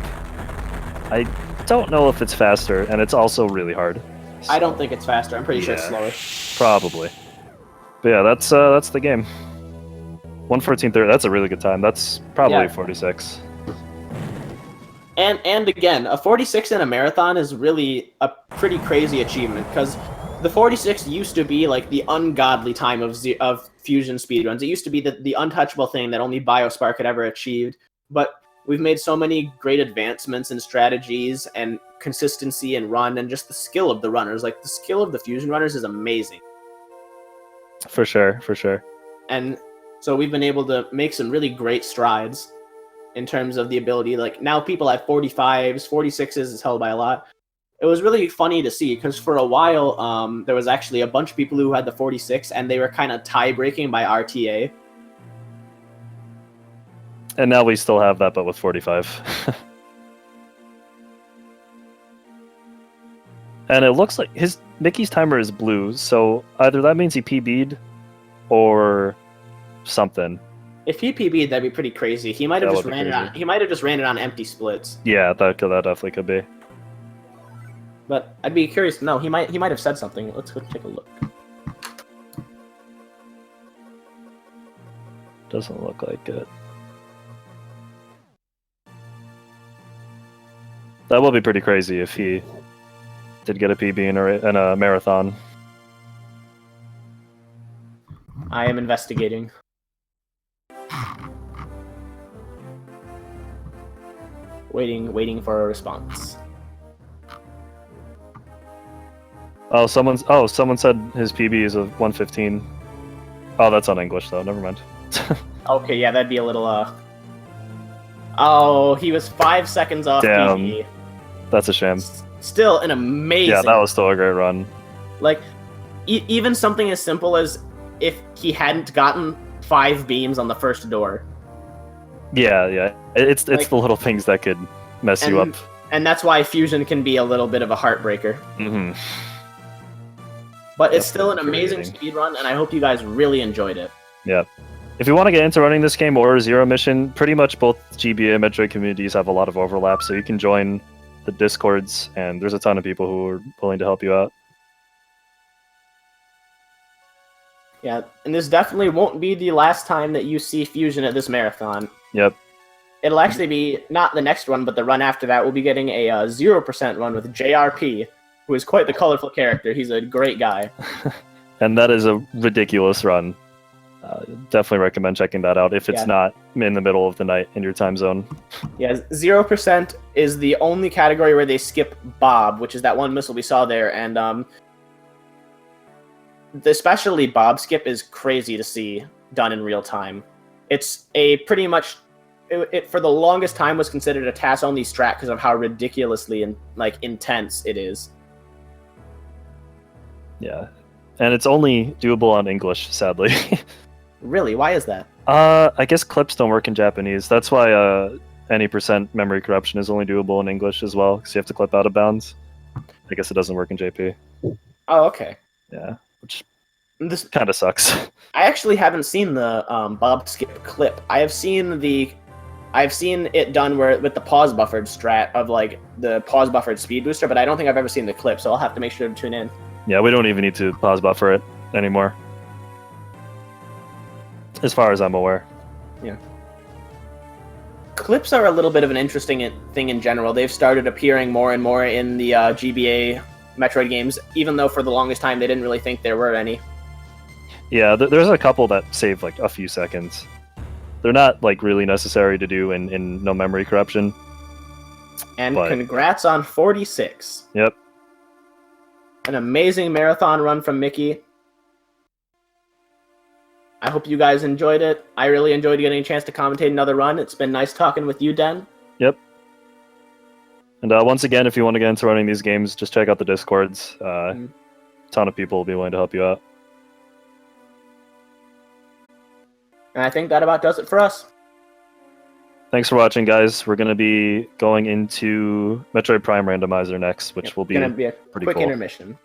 [SPEAKER 2] I don't know if it's faster, and it's also really hard.
[SPEAKER 1] I don't think it's faster. I'm pretty sure it's slower.
[SPEAKER 2] Probably. But yeah, that's the game. 1:14:30. That's a really good time. That's probably 46.
[SPEAKER 1] And again, a 46 in a marathon is really a pretty crazy achievement because the 46 used to be like the ungodly time of Fusion speedruns. It used to be the untouchable thing that only Biospark had ever achieved. But we've made so many great advancements in strategies and consistency and run and just the skill of the runners. Like the skill of the Fusion runners is amazing.
[SPEAKER 2] For sure, for sure.
[SPEAKER 1] And so we've been able to make some really great strides in terms of the ability. Like now people have 45s, 46s is held by a lot. It was really funny to see because for a while there was actually a bunch of people who had the 46 and they were kind of tie-breaking by RTA.
[SPEAKER 2] And now we still have that, but with 45. And it looks like Mickey's timer is blue, so either that means he PB'd or something.
[SPEAKER 1] If he PB'd, that'd be pretty crazy. He might have just ran it on. He might have just ran it on empty splits.
[SPEAKER 2] Yeah, that definitely could be.
[SPEAKER 1] But I'd be curious to know. He might have said something. Let's go take a look.
[SPEAKER 2] Doesn't look like it. That would be pretty crazy if he did get a PB in a marathon.
[SPEAKER 1] I am investigating. Waiting for a response.
[SPEAKER 2] Oh, someone said his PB is of 1:15. Oh, that's on English though. Never mind.
[SPEAKER 1] Okay, yeah, that'd be a little. Oh, he was 5 seconds off.
[SPEAKER 2] Damn,
[SPEAKER 1] PB.
[SPEAKER 2] That's a shame.
[SPEAKER 1] Still an amazing.
[SPEAKER 2] Yeah, that was still a great run.
[SPEAKER 1] Like, even something as simple as if he hadn't gotten 5 beams on the first door.
[SPEAKER 2] Yeah. It's like, the little things that could mess you up.
[SPEAKER 1] And that's why Fusion can be a little bit of a heartbreaker.
[SPEAKER 2] Mm-hmm.
[SPEAKER 1] But it's still an amazing speedrun, and I hope you guys really enjoyed it.
[SPEAKER 2] Yeah. If you want to get into running this game or Zero Mission, pretty much both GBA and Metroid communities have a lot of overlap, so you can join the Discords, and there's a ton of people who are willing to help you out.
[SPEAKER 1] Yeah, and this definitely won't be the last time that you see Fusion at this marathon.
[SPEAKER 2] Yep.
[SPEAKER 1] It'll actually be not the next run, but the run after that. We'll be getting a 0% run with JRP, who is quite the colorful character. He's a great guy.
[SPEAKER 2] And that is a ridiculous run. Definitely recommend checking that out if it's not in the middle of the night in your time zone.
[SPEAKER 1] Yeah, 0% is the only category where they skip Bob, which is that one missile we saw there, and especially Bob skip is crazy to see done in real time. It's a pretty much it for the longest time was considered a TAS-only strat because of how ridiculously intense it is.
[SPEAKER 2] Yeah, and it's only doable on English, sadly.
[SPEAKER 1] Really? Why is that?
[SPEAKER 2] I guess clips don't work in Japanese. That's why any % memory corruption is only doable in English as well, because you have to clip out of bounds. I guess it doesn't work in JP.
[SPEAKER 1] Oh, okay.
[SPEAKER 2] Yeah, which kind of sucks.
[SPEAKER 1] I actually haven't seen the Bob skip clip. I've seen it done with the pause buffered strat of like the pause buffered speed booster, but I don't think I've ever seen the clip, so I'll have to make sure to tune in. Yeah,
[SPEAKER 2] we don't even need to pause buffer it anymore. As far as I'm aware.
[SPEAKER 1] Yeah. Clips are a little bit of an interesting thing in general. They've started appearing more and more in the GBA Metroid games, even though for the longest time they didn't really think there were any. Yeah,
[SPEAKER 2] there's a couple that save like a few seconds. They're not like really necessary to do in no memory corruption.
[SPEAKER 1] And congrats on 46.
[SPEAKER 2] Yep.
[SPEAKER 1] An amazing marathon run from Mickey. I hope you guys enjoyed it. I really enjoyed getting a chance to commentate another run. It's been nice talking with you, Den.
[SPEAKER 2] Yep. And once again, if you want to get into running these games, just check out the Discords. A ton of people will be willing to help you out.
[SPEAKER 1] And I think that about does it for us.
[SPEAKER 2] Thanks for watching, guys. We're going to be going into Metroid Prime Randomizer next, which will be
[SPEAKER 1] a
[SPEAKER 2] pretty
[SPEAKER 1] quick
[SPEAKER 2] cool.
[SPEAKER 1] intermission.